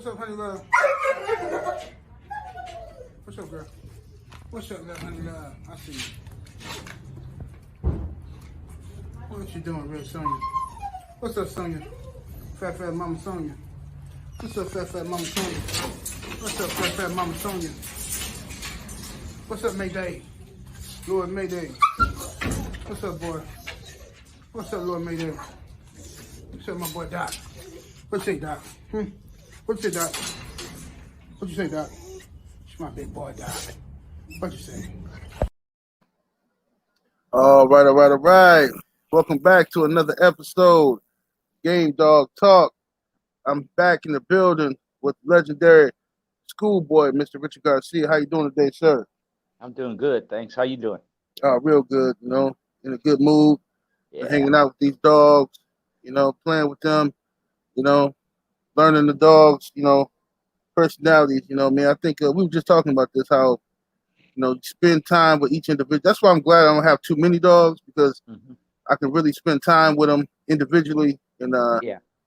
up, honey love? What's up, girl? What's up, love, honey love? I see you. What you doing, real Sonya? What's up, Sonya? Fat Mama Sonya. What's up, Fat Mama Sonya? What's up, Fat Mama Sonya? What's up, Mayday? Lord Mayday. What's up, boy? What's up, Lord Mayday? What's up, my boy Doc? What you say, Doc? What you say, Doc? What you say, Doc? It's my big boy, Doc. What you say? All right. Welcome back to another episode, Game Dog Talk. I'm back in the building with legendary schoolboy, Mr. Richard Garcia. How you doing today, sir? I'm doing good, thanks. How you doing? Real good, in a good mood. Yeah. Hanging out with these dogs, playing with them, learning the dogs, personalities, man. I think we were just talking about this, how, spend time with each individual. That's why I'm glad I don't have too many dogs, because I can really spend time with them individually and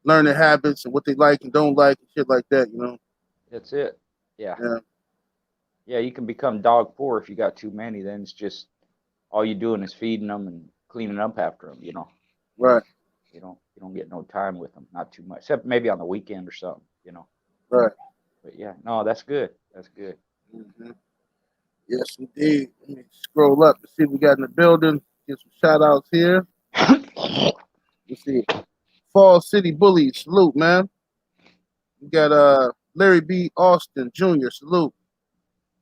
learn their habits and what they like and don't like and shit like that, That's it. Yeah, you can become dog poor if you got too many. Then it's just all you doing is feeding them and cleaning up after them, Right. You don't get no time with them, not too much, except maybe on the weekend or something, Right. But yeah, no, that's good. That's good. Mm-hmm. Yes, indeed. Let me scroll up to see what we got in the building. Get some shout outs here. Let's see. Fall City Bullies, salute, man. We got Larry B. Austin Jr., salute.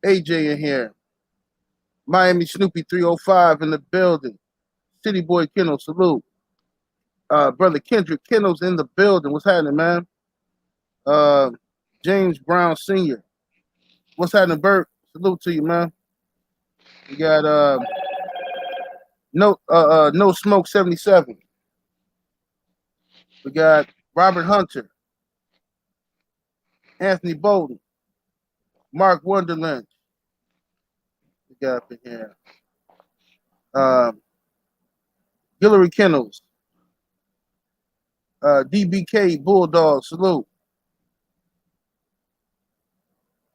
AJ in here. Miami Snoopy 305 in the building. City Boy Kennel, salute. Brother Kendrick Kennel's in the building. What's happening, man? James Brown Sr. What's happening, Bert? Salute to you, man. We got No Smoke 77. We got Robert Hunter, Anthony Bolden, Mark Wonderland. We got up in here. Hillary Kennels. DBK Bulldog, salute.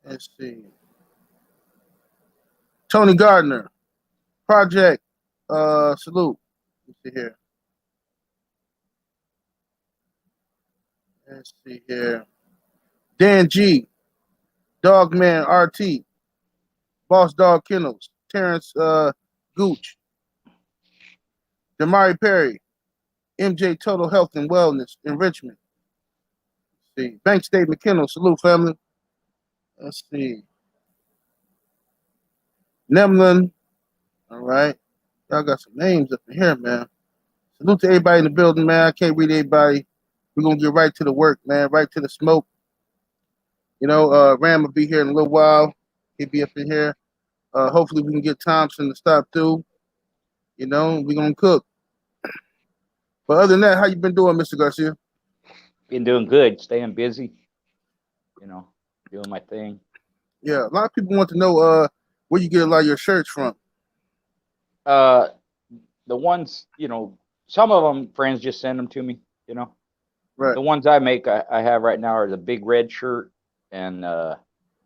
Let's see. Tony Gardner, Project, salute. Let's see here. Let's see here. Dan G, Dogman RT, Boss Dog Kennels, Terrence Gooch, Damari Perry, MJ Total Health and Wellness in Richmond. Let's see. Bank State McKinnell, salute, family. Let's see. Nemlin. All right. Y'all got some names up in here, man. Salute to everybody in the building, man. I can't read everybody. We're going to get right to the work, man. Right to the smoke. Ram will be here in a little while. He'll be up in here. Hopefully we can get Thompson to stop through. We're going to cook. But other than that, how you been doing, Mr. Garcia? Been doing good, staying busy, doing my thing. Yeah, a lot of people want to know where you get a lot of your shirts from. The ones, some of them friends just send them to me, Right. The ones I make, I have right now are the Big Red shirt and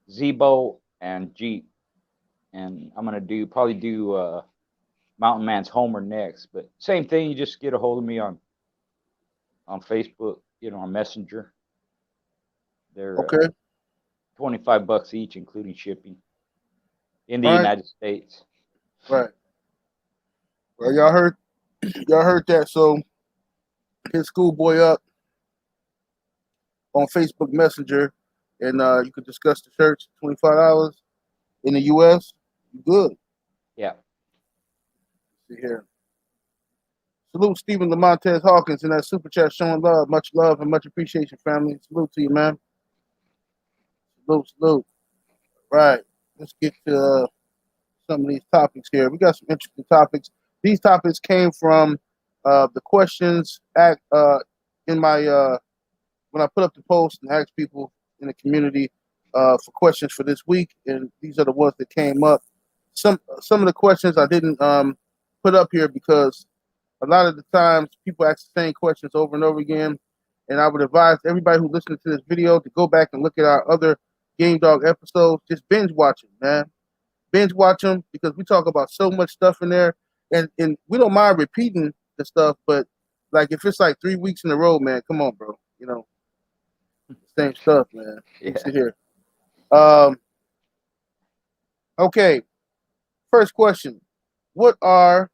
Zebo and Jeep. And I'm going to probably do Mountain Man's Homer next. But same thing, you just get a hold of me on Facebook, on Messenger. They're okay. $25 each, including shipping in the United States. Right. Well, y'all heard that. So hit Schoolboy up on Facebook Messenger, and you can discuss the shirts. $25 in the U.S. Good. Yeah. See here. Salute Stephen Lamontez Hawkins in that super chat, showing love, much love and much appreciation, family. Salute to you, man. Salute. Right. Let's get to some of these topics here. We got some interesting topics. These topics came from the questions in my when I put up the post and asked people in the community for questions for this week, and these are the ones that came up. Some of the questions I didn't put up here because a lot of the times people ask the same questions over and over again, And I would advise everybody who listening to this video to go back and look at our other Game Dog episodes. Just binge watch them, man. Binge watch them because we talk about so much stuff in there, and we don't mind repeating the stuff. But like if it's like 3 weeks in a row, man, come on, bro. You know, same stuff, man. Yeah. Sit here. Um, okay. First question: what are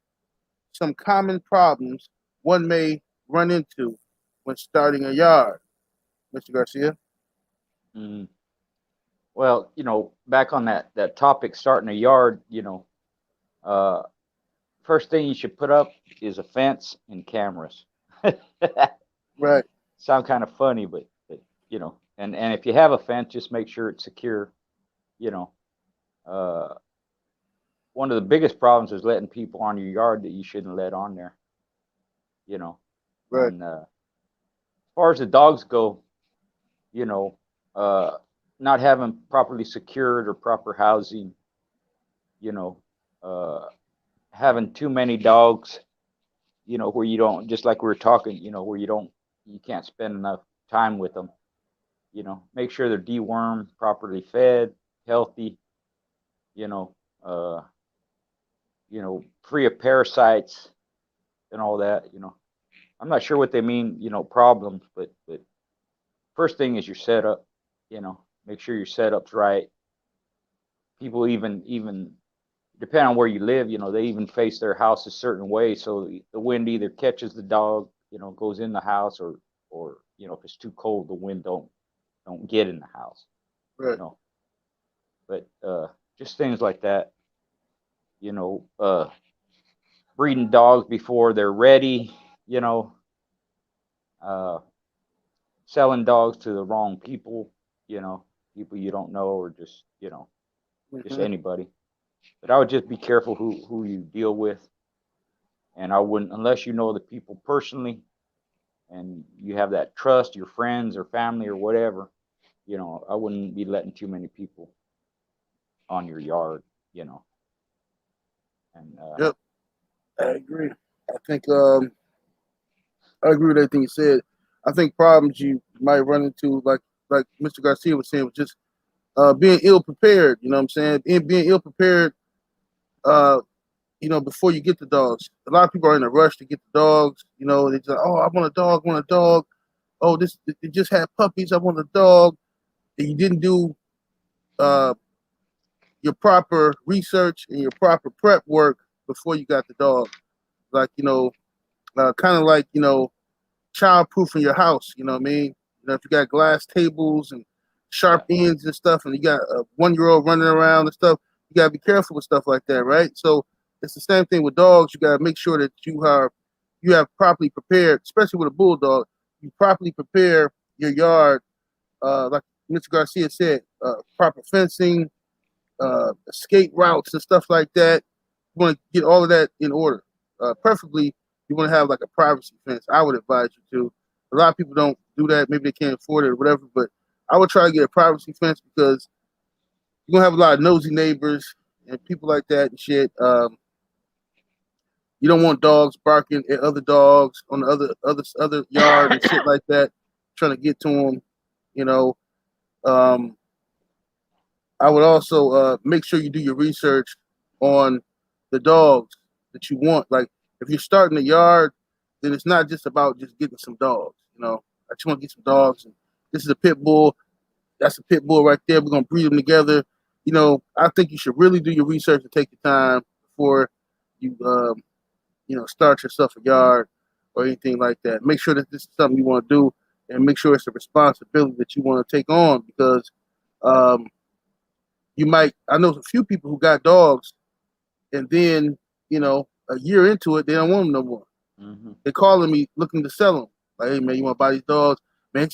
some common problems one may run into when starting a yard, Mr. Garcia? Mm. Well, back on that topic, starting a yard, uh, first thing you should put up is a fence and cameras. Right. Sound kind of funny, but and if you have a fence, just make sure it's secure. You know, uh, one of the biggest problems is letting people on your yard that you shouldn't let on there. You know, Right. and as far as the dogs go, you know, uh, not having properly secured or proper housing, you know, uh, having too many dogs, where you don't, just like we were talking, where you can't spend enough time with them, make sure they're dewormed, properly fed, healthy, you know, uh, free of parasites and all that, I'm not sure what they mean, problems, but first thing is your setup, make sure your setup's right. People even depending on where you live, they even face their house a certain way, so the wind either catches the dog, goes in the house, or if it's too cold, the wind don't get in the house, Right. But just things like that, breeding dogs before they're ready, uh, selling dogs to the wrong people, people you don't know, or just just Mm-hmm. anybody. But I would just be careful who you deal with, and I wouldn't, unless you know the people personally and you have that trust, your friends or family or whatever, I wouldn't be letting too many people on your yard, and Yep. I agree. I think I agree with everything you said. I think problems you might run into, like Mr. Garcia was saying, was just being ill prepared. You know what I'm saying? Being ill prepared. Uh, before you get the dogs, a lot of people are in a rush to get the dogs. They just, oh, I want a dog, I want a dog. Oh, this it just had puppies. I want a dog. And you didn't do uh, your proper research and your proper prep work before you got the dog. Like kind of like childproofing your house. You know what I mean? If you got glass tables and sharp yeah, ends and stuff, and you got a 1 year old running around and stuff, you gotta be careful with stuff like that, right? So it's the same thing with dogs. You gotta make sure that you have properly prepared, especially with a bulldog. You properly prepare your yard, like Mr. Garcia said, proper fencing, escape routes and stuff like that. You want to get all of that in order. Preferably, you want to have like a privacy fence. I would advise you to. A lot of people don't do that. Maybe they can't afford it or whatever. But I would try to get a privacy fence because you're gonna have a lot of nosy neighbors and people like that and shit. You don't want dogs barking at other dogs on the other yard and shit like that, trying to get to them. You know, um, I would also make sure you do your research on the dogs that you want. Like if you're starting a yard, then it's not just about just getting some dogs. I just want to get some dogs. And this is a pit bull. That's a pit bull right there. We're gonna breed them together. I think you should really do your research and take your time before you start yourself a yard or anything like that. Make sure that this is something you want to do, and make sure it's a responsibility that you want to take on because um, you might. I know a few people who got dogs, and then a year into it, they don't want them no more. mm-hmm. They're calling me looking to sell them. Like, hey man, you want to buy these dogs? Man,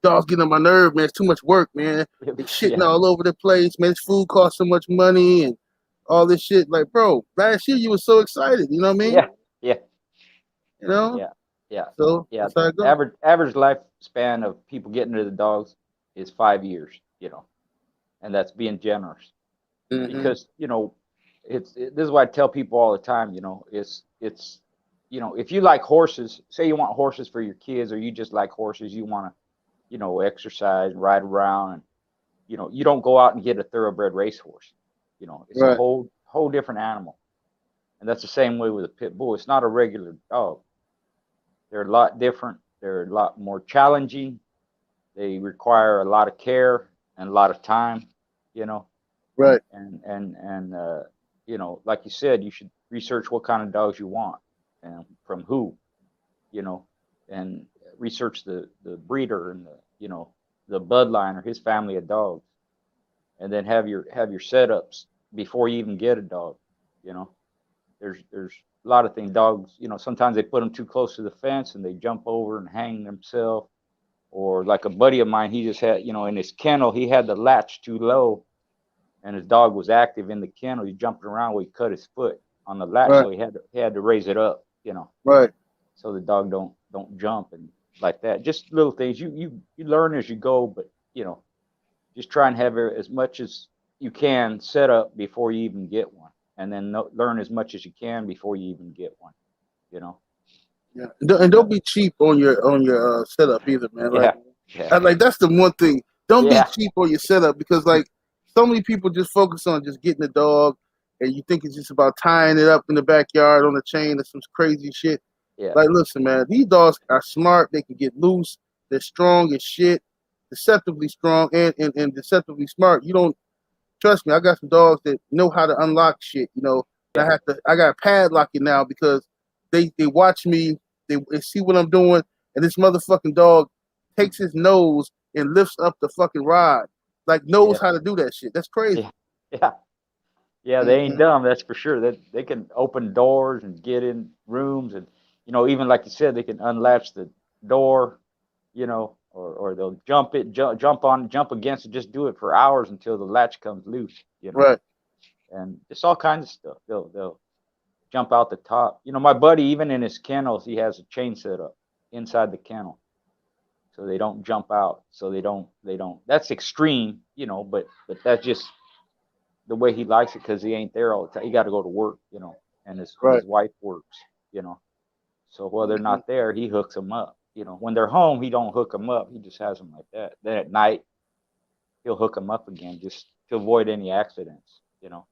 dogs getting on my nerve, man. It's too much work, man. They shitting Yeah, all over the place, man. This food costs so much money and all this shit. Like, bro, last year you were so excited. You know what I mean? yeah, yeah, You know. yeah, yeah, So yeah. that's how it goes. Average lifespan of people getting rid of the dogs is 5 years, and that's being generous, Mm-hmm. because this is what I tell people all the time. It's you know, if you like horses, say you want horses for your kids, or you just like horses, you want to, you know, exercise and ride around, and you know, you don't go out and get a thoroughbred racehorse. You know, it's a Right. whole different animal, and that's the same way with a pit bull. It's not a regular dog. They're a lot different. They're a lot more challenging. They require a lot of care and a lot of time. You know, Right. and you know, like you said, you should research what kind of dogs you want and from who, you know, and research the breeder and the, you know, the bloodline or his family of dogs, and then have your setups before you even get a dog. You know, there's a lot of things. Dogs, you know, sometimes they put them too close to the fence and they jump over and hang themselves. Or like a buddy of mine, he just had, you know, in his kennel, he had the latch too low, and his dog was active in the kennel. He jumped around where he cut his foot on the latch, Right. so he had to raise it up, you know, Right. so the dog don't jump and like that. Just little things you learn as you go, but you know, just try and have as much as you can set up before you even get one, and then learn as much as you can before you even get one, you know. Yeah. And don't be cheap on your setup either, man. Like, Yeah, yeah, like that's the one thing. Don't be yeah, cheap on your setup, because like so many people just focus on just getting a dog, and you think it's just about tying it up in the backyard on a chain or some crazy shit. yeah, Like, listen, man, these dogs are smart. They can get loose. They're strong as shit, deceptively strong and deceptively smart. You don't trust me. I got some dogs that know how to unlock shit. You know, and yeah, I got to padlock it now because they watch me. They see what I'm doing, and this motherfucking dog takes his nose and lifts up the fucking rod. Like, knows yeah, how to do that shit. That's crazy. yeah, yeah. Yeah, they ain't Hmm. dumb, that's for sure. That they can open doors and get in rooms, and you know, even like you said, they can unlatch the door, you know, or they'll jump against it, just do it for hours until the latch comes loose, you know, Right. and it's all kinds of stuff. They'll jump out the top. You know, my buddy, even in his kennels, he has a chain set up inside the kennel, so they don't jump out. So they don't. That's extreme, you know, but that's just the way he likes it because he ain't there all the time. He got to go to work, you know, and his Right. wife works, you know. So while they're Hmm. not there, he hooks them up. You know, when they're home, he don't hook them up. He just has them like that. Then at night, he'll hook them up again just to avoid any accidents. You know,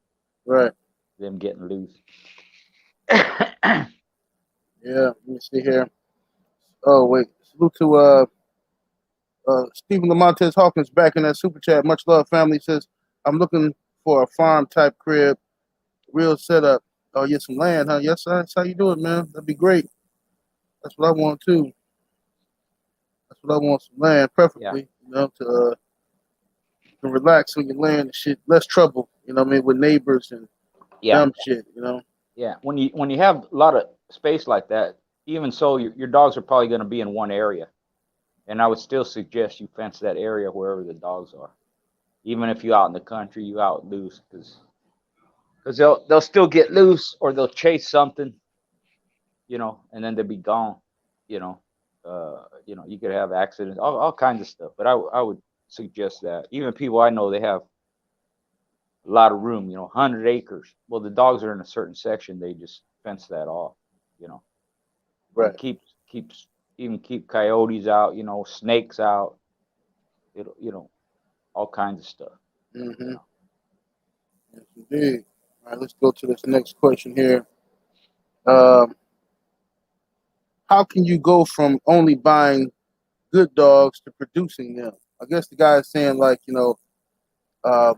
Right. them getting loose. Yeah. Let me see here. Oh wait. Salute to Stephen Lamontez Hawkins back in that super chat. Much love, family. Says I'm looking for a farm type crib, real setup. Oh, yeah, some land, huh? Yes, sir. That's how you do it, man. That'd be great. That's what I want too. That's what I want, some land, Yeah, preferably, you know, to relax on your land and shit. Less trouble, you know what I mean, with neighbors and yeah, dumb shit, you know. yeah. When you have a lot of space like that, even so, your dogs are probably going to be in one area, and I would still suggest you fence that area wherever the dogs are. Even if you're out in the country, you out loose, because they'll still get loose or they'll chase something, you know, and then they'll be gone, you know. You know, you could have accidents, all kinds of stuff. But I would suggest that even people I know, they have a lot of room, you know, 100 acres. Well, the dogs are in a certain section, they just fence that off, you know, and Right. keeps even keep coyotes out, you know, snakes out, you know, all kinds of stuff, you Mm-hmm. know. Yes, indeed. All right, let's go to this next question here. Um, how can you go from only buying good dogs to producing them? I guess the guy is saying, like, you know, uh,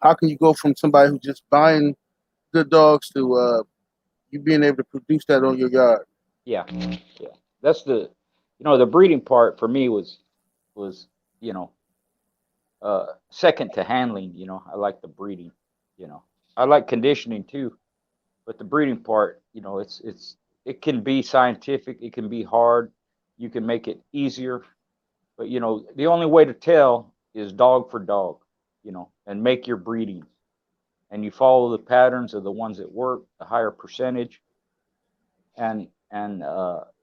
how can you go from somebody who's just buying good dogs to you being able to produce that on your yard? Yeah, yeah. That's you know, the breeding part for me was, you know, second to handling. You know, I like the breeding. You know, I like conditioning too, but the breeding part, you know, it can be scientific. It can be hard. You can make it easier, but you know, the only way to tell is dog for dog. You know, and make your breeding, and you follow the patterns of the ones that work, the higher percentage, and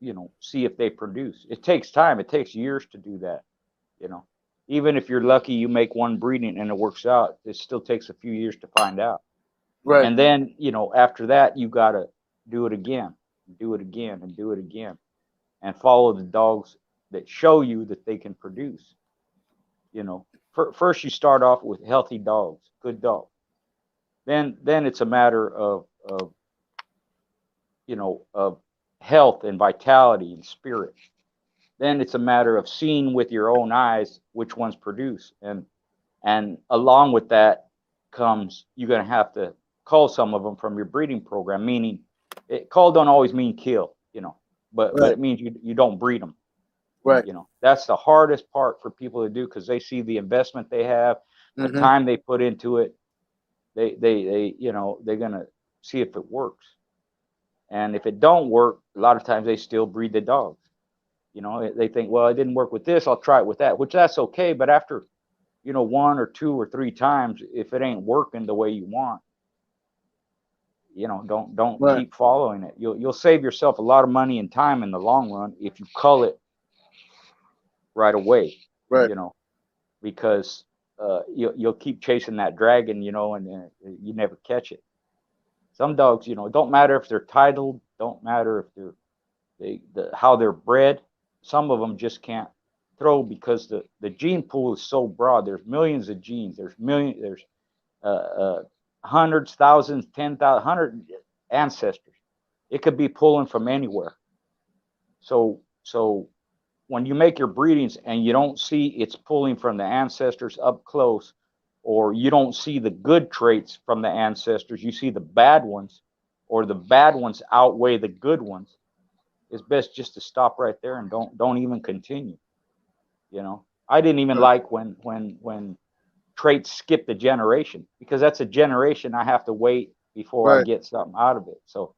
you know, see if they produce. It takes time. It takes years to do that, you know. Even if you're lucky, you make one breeding and it works out, it still takes a few years to find out. Right. And then, you know, after that, you got to do it again, and do it again and do it again, and follow the dogs that show you that they can produce. You know, first you start off with healthy dogs, good dogs. Then it's a matter of you know, of health and vitality and spirit. Then it's a matter of seeing with your own eyes which ones produce, and along with that comes you're going to have to cull some of them from your breeding program. Meaning, cull don't always mean kill, you know, but it means you don't breed them. Right. You know, that's the hardest part for people to do, because they see the investment they have, the time they put into it. They you know, they're going to see if it works. And if it don't work, a lot of times they still breed the dogs. You know, they think, well, it didn't work with this, I'll try it with that, which that's okay. But after, you know, 1 or 2 or 3 times, if it ain't working the way you want, you know, don't keep following it. You'll save yourself a lot of money and time in the long run if you cull it right away. Right. You know, because you'll keep chasing that dragon, you know, and you never catch it. Some dogs, you know, it don't matter if they're titled, don't matter if how they're bred. Some of them just can't throw because the gene pool is so broad. There's millions of genes. There's hundreds, thousands, 10,000, 100 ancestors. It could be pulling from anywhere. So when you make your breedings and you don't see it's pulling from the ancestors up close, or you don't see the good traits from the ancestors, you see the bad ones, or the bad ones outweigh the good ones, it's best just to stop right there and don't even continue. You know, I didn't even like when traits skip the generation, because that's a generation I have to wait before I get something out of it. So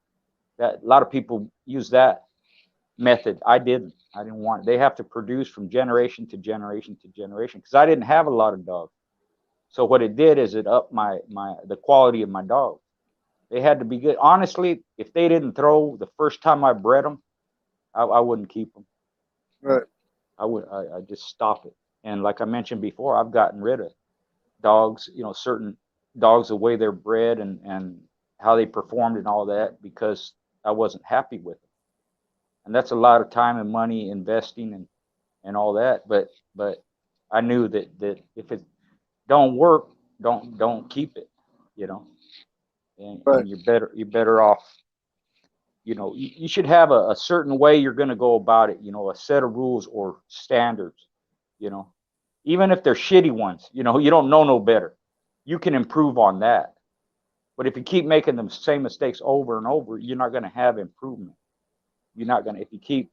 that a lot of people use that method. I didn't want it. They have to produce from generation to generation to generation, because I didn't have a lot of dogs. So what it did is it upped the quality of my dogs. They had to be good. Honestly, if they didn't throw the first time I bred them, I wouldn't keep them. Right. I just stop it. And like I mentioned before, I've gotten rid of dogs, you know, certain dogs, the way they're bred and how they performed and all that, because I wasn't happy with them. And that's a lot of time and money investing and all that. But I knew that if it don't work, don't keep it, you know. And you're better off. You know, you should have a certain way you're going to go about it, you know, a set of rules or standards, you know, even if they're shitty ones, you know, you don't know no better. You can improve on that. But if you keep making the same mistakes over and over, you're not going to have improvement. You're not going to, if you keep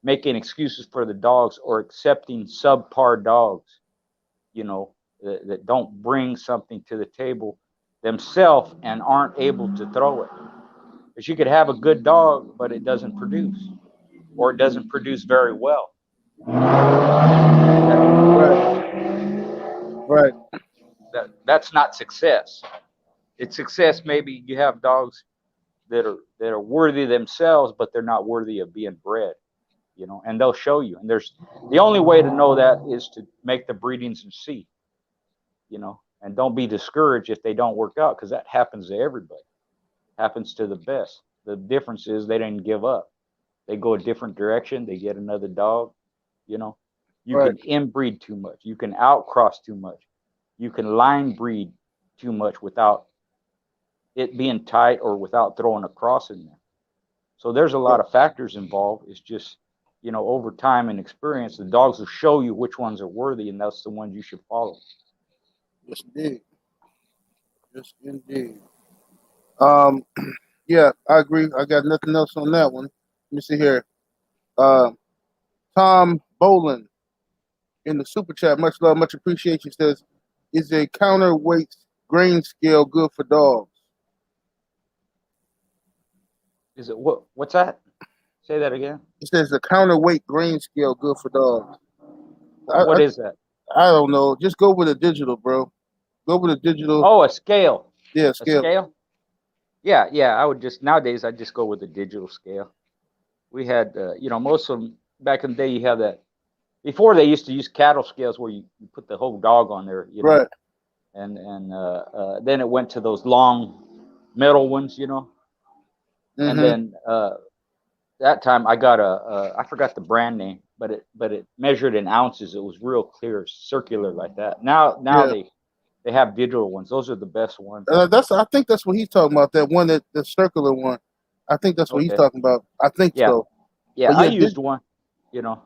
making excuses for the dogs or accepting subpar dogs, you know, that don't bring something to the table themselves and aren't able to throw it. Because you could have a good dog, but it doesn't produce, or it doesn't produce very well. Right. That's not success. It's success. Maybe you have dogs that are worthy themselves, but they're not worthy of being bred, you know, and they'll show you. And there's the only way to know that is to make the breedings and see, you know, and don't be discouraged if they don't work out, because that happens to everybody. Happens to the best. The difference is they didn't give up. They go a different direction. They get another dog. You know, you can inbreed too much. You can outcross too much. You can line breed too much without it being tight or without throwing a cross in there. So there's a lot of factors involved. It's just, you know, over time and experience, the dogs will show you which ones are worthy, and that's the ones you should follow. Yes, indeed. Yes, indeed. Yeah, I agree. I got nothing else on that one. Let me see here. Tom Bolin in the super chat, much love, much appreciation, says, is a counterweight grain scale good for dogs? Is it what's that? Say that again. It says a counterweight grain scale good for dogs. What is that? I don't know. Just go with a digital, bro. Go with a digital. Oh, a scale. Yeah, scale. A scale? Yeah. I would nowadays I just go with the digital scale. We had, you know, most of them back in the day. You have that. Before they used to use cattle scales where you put the whole dog on there, you know. Right. And then it went to those long metal ones, you know. And then that time I got I forgot the brand name, but it measured in ounces. It was real clear, circular like that. Now Yeah. they have digital ones. Those are the best ones. I think that's what he's talking about. That one, the circular one. I think that's what he's Okay. talking about. I think Yeah. so. Yeah, But I yeah, used one, you know,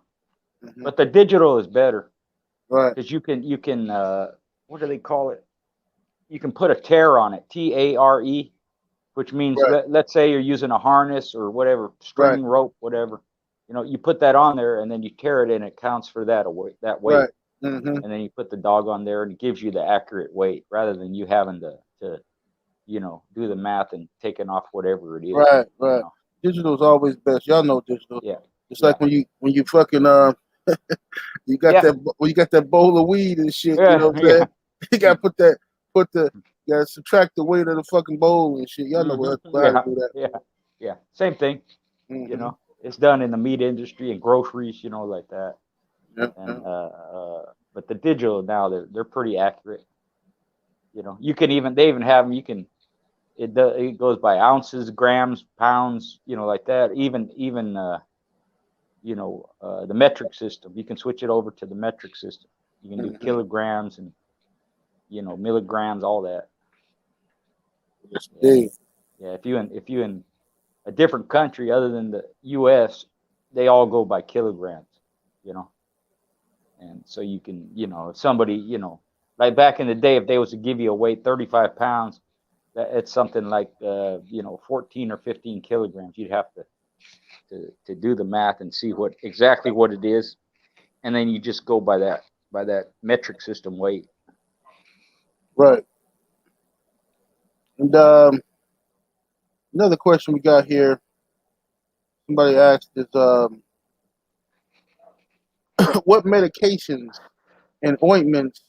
mhm, but the digital is better right, because you can what do they call it? You can put a tare on it, TARE, which means right, let's say you're using a harness or whatever, right, string, rope, whatever. You know, you put that on there and then you tear it and it counts for that weight. right. Mm-hmm. And then you put the dog on there and it gives you the accurate weight rather than you having to do the math and taking off whatever it is. Right, You right. know, Digital's always best. Y'all know digital. yeah, It's yeah, like when you fucking you got yeah, that when you got that bowl of weed and shit. You yeah, know what I'm saying? yeah. You got to put the you got to subtract the weight of the fucking bowl and shit. Y'all know how to Yeah, do that. yeah, yeah. Same thing. You Mm-hmm. know, it's done in the meat industry and groceries. You know, like that. Yeah, yeah. And but the digital now they're pretty accurate. You know, you can even they even have them. You can it goes by ounces, grams, pounds. You know, like that. Even the metric system. You can switch it over to the metric system. You can do Mm-hmm. kilograms and milligrams, all that. Yes, Yeah, indeed. yeah. If you in a different country other than the U.S., they all go by kilograms. You know, and so you can if somebody like back in the day, if they was to give you a weight 35 pounds, it's something like 14 or 15 kilograms. You'd have to do the math and see exactly what it is, and then you just go by that metric system weight. Right. And another question we got here. Somebody asked is what medications and ointments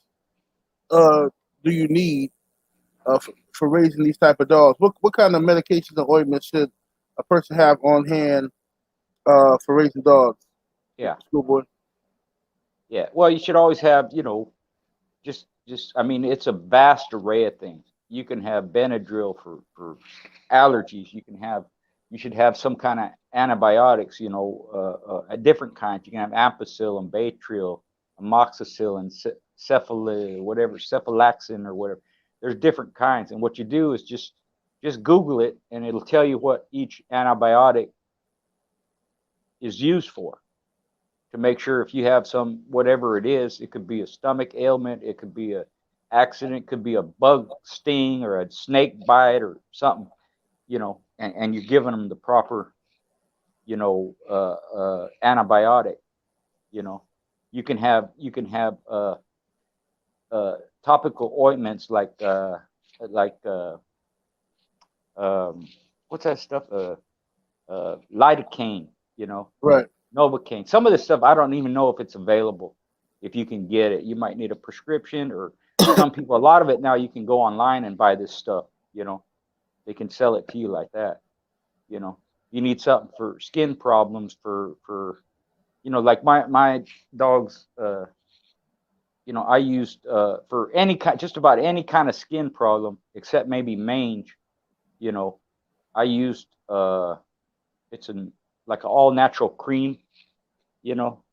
do you need for raising these type of dogs? What kind of medications and ointments should a person have on hand for raising dogs? Yeah, Schoolboy. yeah. Well, you should always have just I mean, it's a vast array of things. You can have Benadryl for allergies. You should have some kind of antibiotics. Different kinds. You can have ampicillin, Baytril, amoxicillin, cephalaxin, or whatever. There's different kinds, and what you do is just Google it, and it'll tell you what each antibiotic is used for. To make sure if you have some whatever it is, it could be a stomach ailment, it could be a accident, it could be a bug sting or a snake bite or something, and you're giving them the proper, antibiotic. You know, you can have topical ointments like what's that stuff? Lidocaine. Right. Novocaine. Some of this stuff I don't even know if it's available. If you can get it, you might need a prescription, or some people. A lot of it now you can go online and buy this stuff. They can sell it to you like that. You need something for skin problems, for like my dogs. I used for just about any kind of skin problem except maybe mange. You know, I used it's like an all natural cream.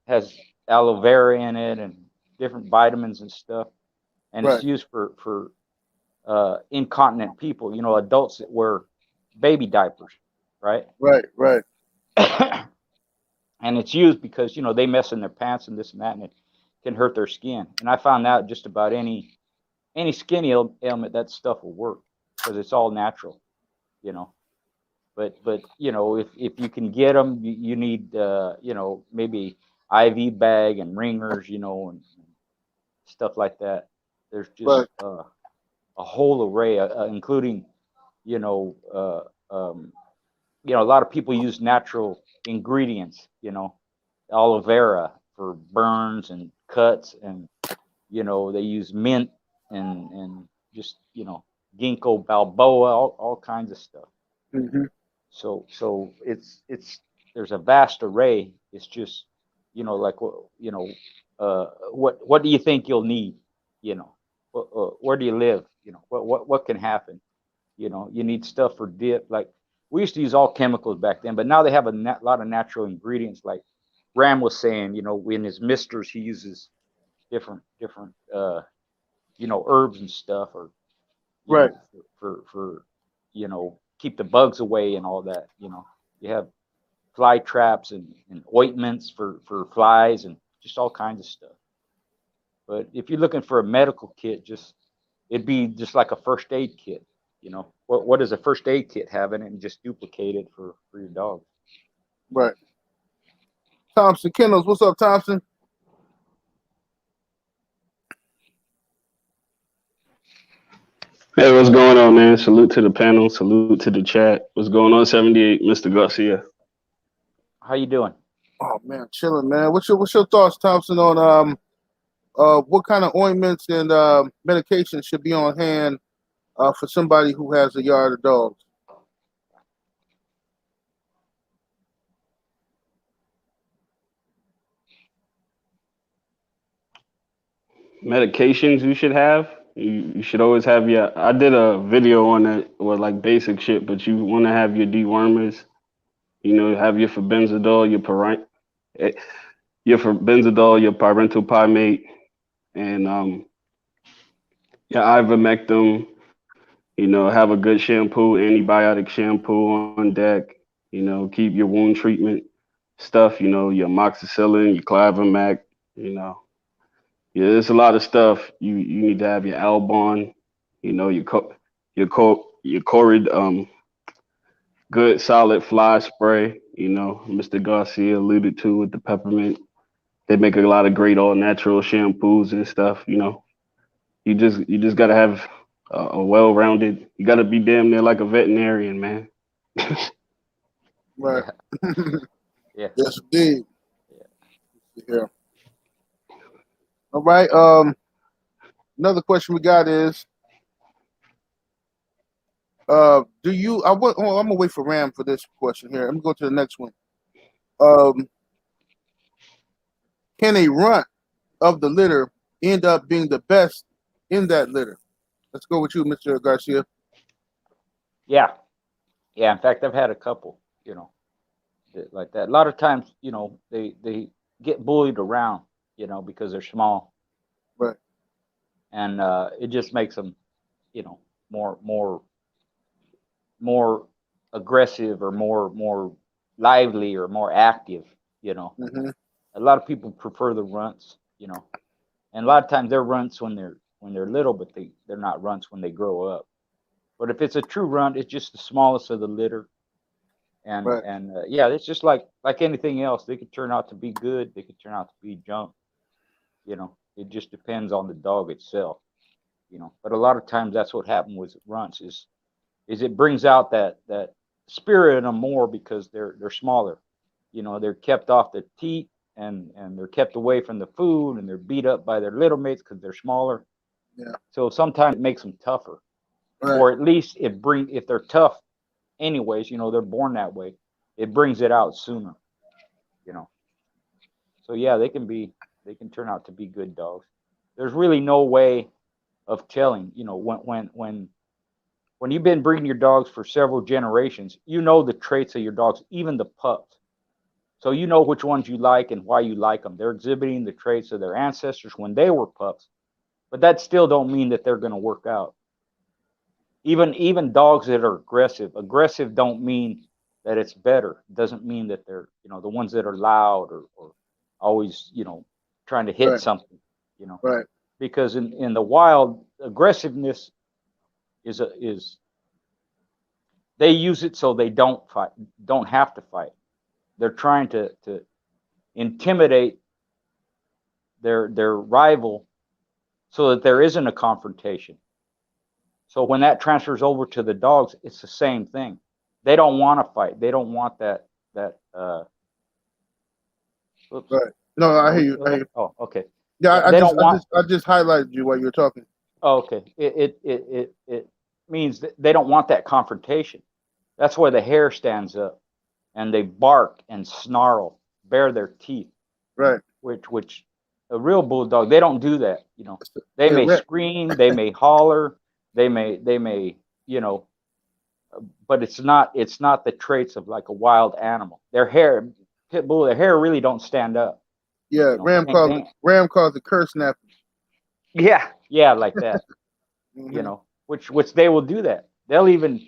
Has aloe vera in it and different vitamins and stuff. And it's Right. used for incontinent people, adults that wear baby diapers, right? Right. Right. And it's used because, they mess in their pants and this and that, and it can hurt their skin. And I found out just about any skin ailment, that stuff will work because it's all natural, you know. But if you can get them, you need maybe IV bag and ringers, and stuff like that. There's just Right. a whole array, including you know a lot of people use natural ingredients. Aloe vera for burns and cuts, and they use mint and just ginkgo balboa, all kinds of stuff. Mm-hmm. So it's there's a vast array. It's just like what do you think you'll need? Where do you live? What can happen? You need stuff for dip. Like we used to use all chemicals back then, but now they have a lot of natural ingredients. Like Ram was saying, in his misters, he uses different, herbs and stuff, or, Right. for keep the bugs away and all that. You have fly traps and ointments for flies and just all kinds of stuff. But if you're looking for a medical kit, it'd be just like a first aid kit. What does a first aid kit have in it, and just duplicate it for your dog. Right. Thompson Kennels, what's up, Thompson? Hey, what's going on, man? Salute to the panel. Salute to the chat. What's going on, 78, Mr. Garcia? How you doing? Oh man, chilling, man. What's your thoughts, Thompson, on what kind of ointments and medications should be on hand for somebody who has a yard of dogs? Medications you should have. You should always have your. I did a video on it with like basic shit, but you want to have your dewormers. Have your farbinazole, your farbinazole, your parental primate, and your ivermectin. Have a good shampoo, antibiotic shampoo on deck. Keep your wound treatment stuff. Your amoxicillin, your Clavamac. Yeah, there's a lot of stuff. You need to have your Albon. Your Corid good solid fly spray. Mr. Garcia alluded to with the peppermint. They make a lot of great all natural shampoos and stuff. You just gotta have a well-rounded. You gotta be damn near like a veterinarian, man. Right. Yeah. Yes, indeed. Yeah. All right. Another question we got is, I'm gonna wait for Ram for this question here. I'm gonna go to the next one. Can a runt of the litter end up being the best in that litter? Let's go with you, Mr. Garcia. Yeah. In fact, I've had a couple, like that. A lot of times, they get bullied around, because they're small. Right. And it just makes them, more aggressive, or more lively, or more active. Mm-hmm. A lot of people prefer the runts, and a lot of times they're runts when they're little, but they're not runts when they grow up. But if it's a true runt, it's just the smallest of the litter. And Right. yeah, it's just like anything else. They could turn out to be good. They could turn out to be junk. It just depends on the dog itself. But a lot of times that's what happened with runts is it brings out that spirit in them more, because they're smaller. They're kept off the teat, and they're kept away from the food, and they're beat up by their little mates because they're smaller. Yeah. So sometimes it makes them tougher. Right. Or at least if they're tough anyways, they're born that way, it brings it out sooner. So yeah, they can turn out to be good dogs. There's really no way of telling, when you've been breeding your dogs for several generations, the traits of your dogs, even the pups. So which ones you like and why you like them. They're exhibiting the traits of their ancestors when they were pups, but that still don't mean that they're going to work out. Even dogs that are aggressive don't mean that it's better. It doesn't mean that they're, the ones that are loud or always, trying to hit Right. something, Right. because in the wild, aggressiveness is they use it so they don't have to fight. They're trying to intimidate their rival so that there isn't a confrontation. So when that transfers over to the dogs, it's the same thing. They don't want to fight. They don't want that. Oops. Right. No, I hear you. Oh, okay. Yeah, I just highlighted you while you were talking. Oh, okay. It means that they don't want that confrontation. That's why the hair stands up, and they bark and snarl, bare their teeth. Right. Which a real bulldog, they don't do that. They Yeah, may right. scream, they may holler, they may but it's not the traits of like a wild animal. Their hair, pit bull, their hair really don't stand up. Yeah, You know, Ram calls it curse snapping. yeah, like that. Mm-hmm. You know, which they will do that. They'll even,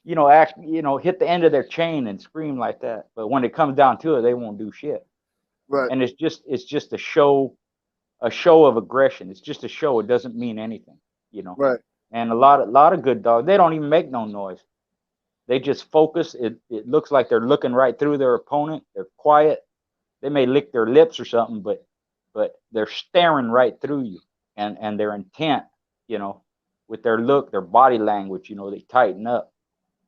you know, act, you know, hit the end of their chain and scream like that. But when it comes down to it, they won't do shit. Right. And it's just a show of aggression. It's just a show. It doesn't mean anything, you know. Right. And a lot of good dogs, they don't even make no noise. They just focus. It looks like they're looking right through their opponent. They're quiet. They may lick their lips or something, but they're staring right through you, and their intent, you know, with their look, their body language, you know, they tighten up.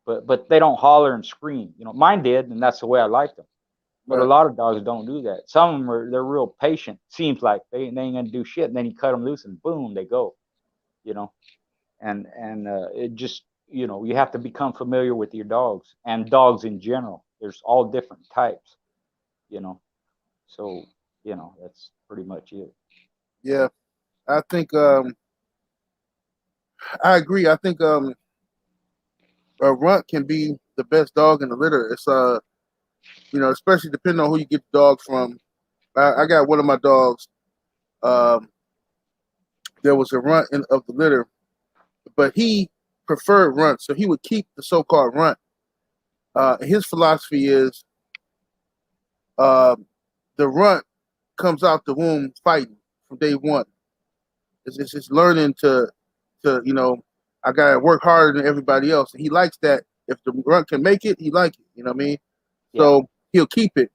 But they don't holler and scream. You know, mine did, and that's the way I liked them. But Right. a lot of dogs don't do that. Some of them they're real patient. Seems like they ain't gonna do shit, and then you cut them loose and boom, they go. You know, and it just, you know, you have to become familiar with your dogs and dogs in general. There's all different types. You know, so you know that's pretty much it. Yeah. I think I agree. I think a runt can be the best dog in the litter. It's you know, especially depending on who you get the dog from. I got one of my dogs. Um, there was a runt of the litter, but he preferred runt, so he would keep the so-called runt. His philosophy is the runt comes out the womb fighting from day one. It's just learning to you know, I gotta work harder than everybody else. And he likes that. If the runt can make it, he like it. You know what I mean? Yeah. So he'll keep it.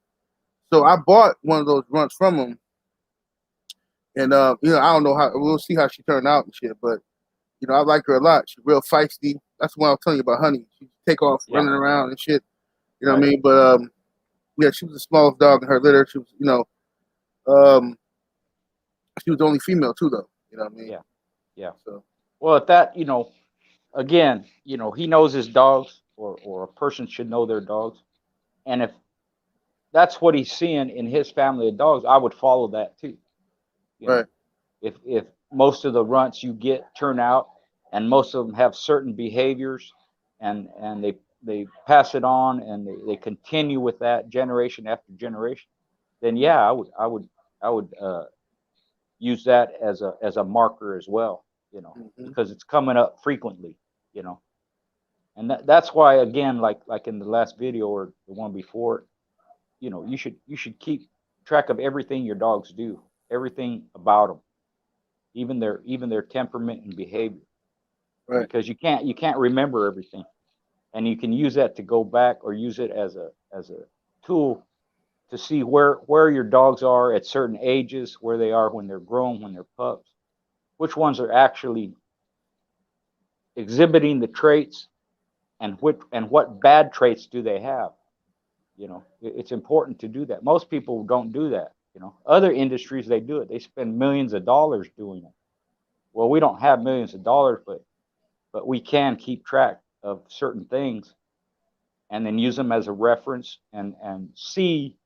So I bought one of those runts from him, and you know, I don't know how we'll see how she turned out and shit, but you know, I like her a lot. She's real feisty. That's what I was telling you about Honey. She take off Yeah. running around and shit. You know Right. what I mean? But yeah, she was the smallest dog in her litter. She was, you know, she was the only female too, though. You know what I mean? Yeah. Yeah. So Well, at that, you know, again, you know, he knows his dogs, or a person should know their dogs. And if that's what he's seeing in his family of dogs, I would follow that too. You know, right, if most of the runts you get turn out, and most of them have certain behaviors, and they pass it on, and they continue with that generation after generation, then yeah, I would use that as a marker as well, you know, mm-hmm. because it's coming up frequently, you know. And that's why, again, like in the last video or the one before, you know, you should keep track of everything your dogs do, everything about them, even their temperament and behavior, Right, because you can't remember everything, and you can use that to go back, or use it as a tool to see where your dogs are at certain ages, where they are when they're grown, when they're pups, which ones are actually exhibiting the traits, and what bad traits do they have. You know, it's important to do that. Most people don't do that. You know, other industries, they do it. They spend millions of dollars doing it. Well, we don't have millions of dollars, but we can keep track of certain things, and then use them as a reference, and see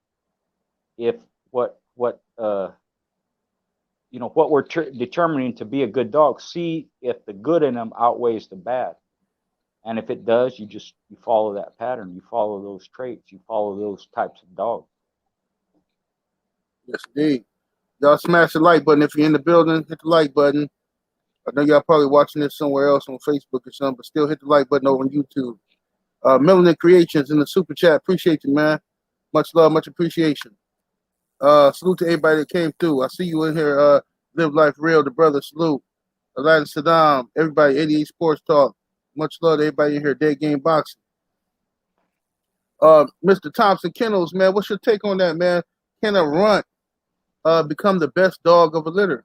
if what you know, what we're determining to be a good dog. See if the good in them outweighs the bad. And if it does, you follow that pattern. You follow those traits. You follow those types of dogs. yes, indeed. Y'all smash the like button if you're in the building. Hit the like button. I know y'all probably watching this somewhere else on Facebook or something, but still hit the like button over on YouTube. Melanin Creations in the super chat. Appreciate you, man. Much love, much appreciation. Salute to everybody that came through. I see you in here. Live Life Real, the brother. Salute. Aladdin Saddam, everybody, 88 Sports Talk. Much love to everybody in here. Dead Game Boxing. Mr. Thompson Kennels, man, what's your take on that, man? Can a runt become the best dog of a litter?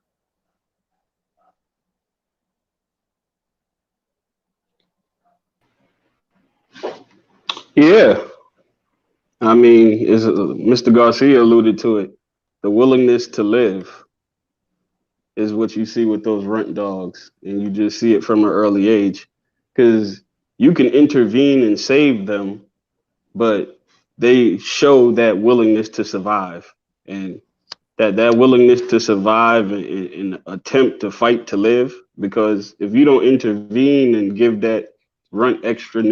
Yeah, I mean, is Mr. Garcia alluded to it. The willingness to live is what you see with those runt dogs, and you just see it from an early age, because you can intervene and save them, but they show that willingness to survive, and that willingness to survive, and attempt to fight to live. Because if you don't intervene and give that runt extra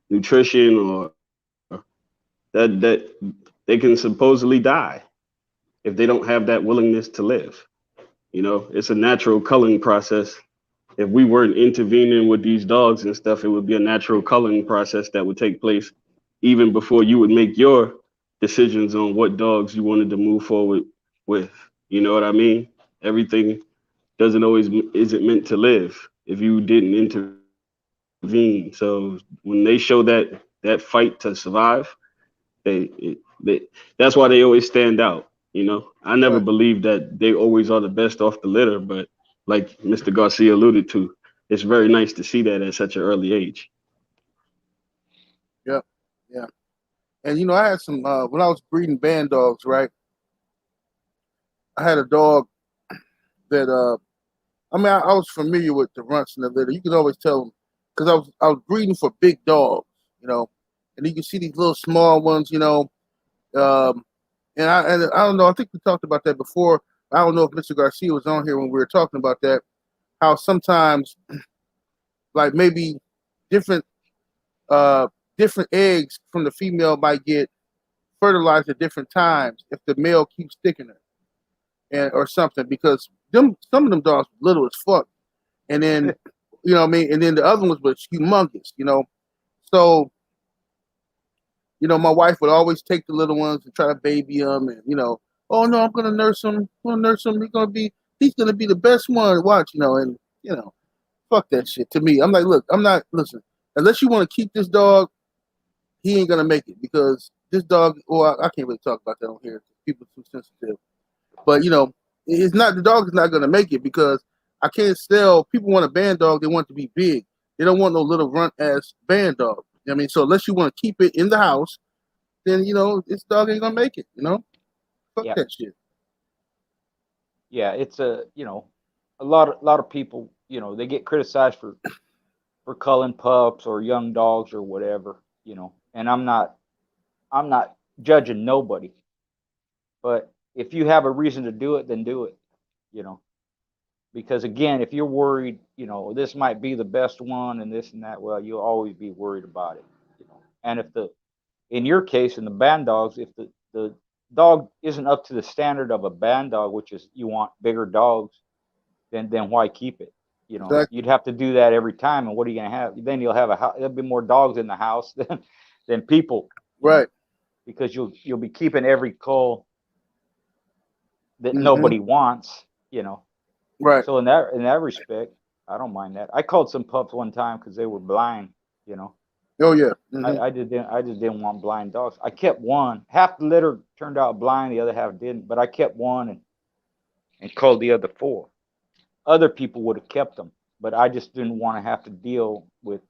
nutrition or that they can supposedly die if they don't have that willingness to live. You know, it's a natural culling process. If we weren't intervening with these dogs and stuff, it would be a natural culling process that would take place even before you would make your decisions on what dogs you wanted to move forward with. You know what I mean? Everything doesn't always isn't meant to live if you didn't intervene. So when they show that fight to survive, they that's why they always stand out. You know, I never Right. believed that they always are the best off the litter, but like Mr. Garcia alluded to, it's very nice to see that at such an early age. Yeah. Yeah. And you know, I had some when I was breeding band dogs, right? I had a dog that I mean, I was familiar with the runts in the litter. You could always tell them because I was breeding for big dogs, you know, and you can see these little small ones, you know. Um, and I don't know. I think we talked about that before. I don't know if Mr. Garcia was on here when we were talking about that. How sometimes, like maybe different uh different eggs from the female might get fertilized at different times if the male keeps sticking it and or something because some of them dogs were little as fuck. And then you know what I mean, and then the other ones was humongous, you know. So, you know, my wife would always take the little ones and try to baby them and, you know, oh no, I'm gonna nurse him. I'm gonna nurse him. He's gonna be the best one. Watch, you know, and you know, fuck that shit to me. I'm like, look, I'm not listen, unless you want to keep this dog, he ain't gonna make it because this dog, well, I can't really talk about that on here. People are too sensitive. But you know, it's not the dog is not gonna make it because I can't sell. People want a band dog, they want it to be big. They don't want no little runt ass band dog. You know what I mean, so unless you want to keep it in the house, then you know this dog ain't gonna make it. You know, fuck Yeah. that shit. Yeah, it's a lot of people, they get criticized for culling pups or young dogs or whatever, and I'm not judging nobody, but if you have a reason to do it, then do it, you know, because again, if you're worried, this might be the best one and this and that, well, you'll always be worried about it, and if in your case, in the band dogs, if the dog isn't up to the standard of a band dog, which is you want bigger dogs, then why keep it? Exactly. You'd have to do that every time, and what are you gonna have? Then you'll have there'll be more dogs in the house than people, Right. because you'll be keeping every cull that Mm-hmm. nobody wants, you know. Right. So in that respect, I don't mind that. I called some pups one time because they were blind, you know. Oh yeah. Mm-hmm. I just didn't want blind dogs. I kept one. Half the litter turned out blind, the other half didn't. But I kept one and called the other four. Other people would have kept them, but I just didn't want to have to deal with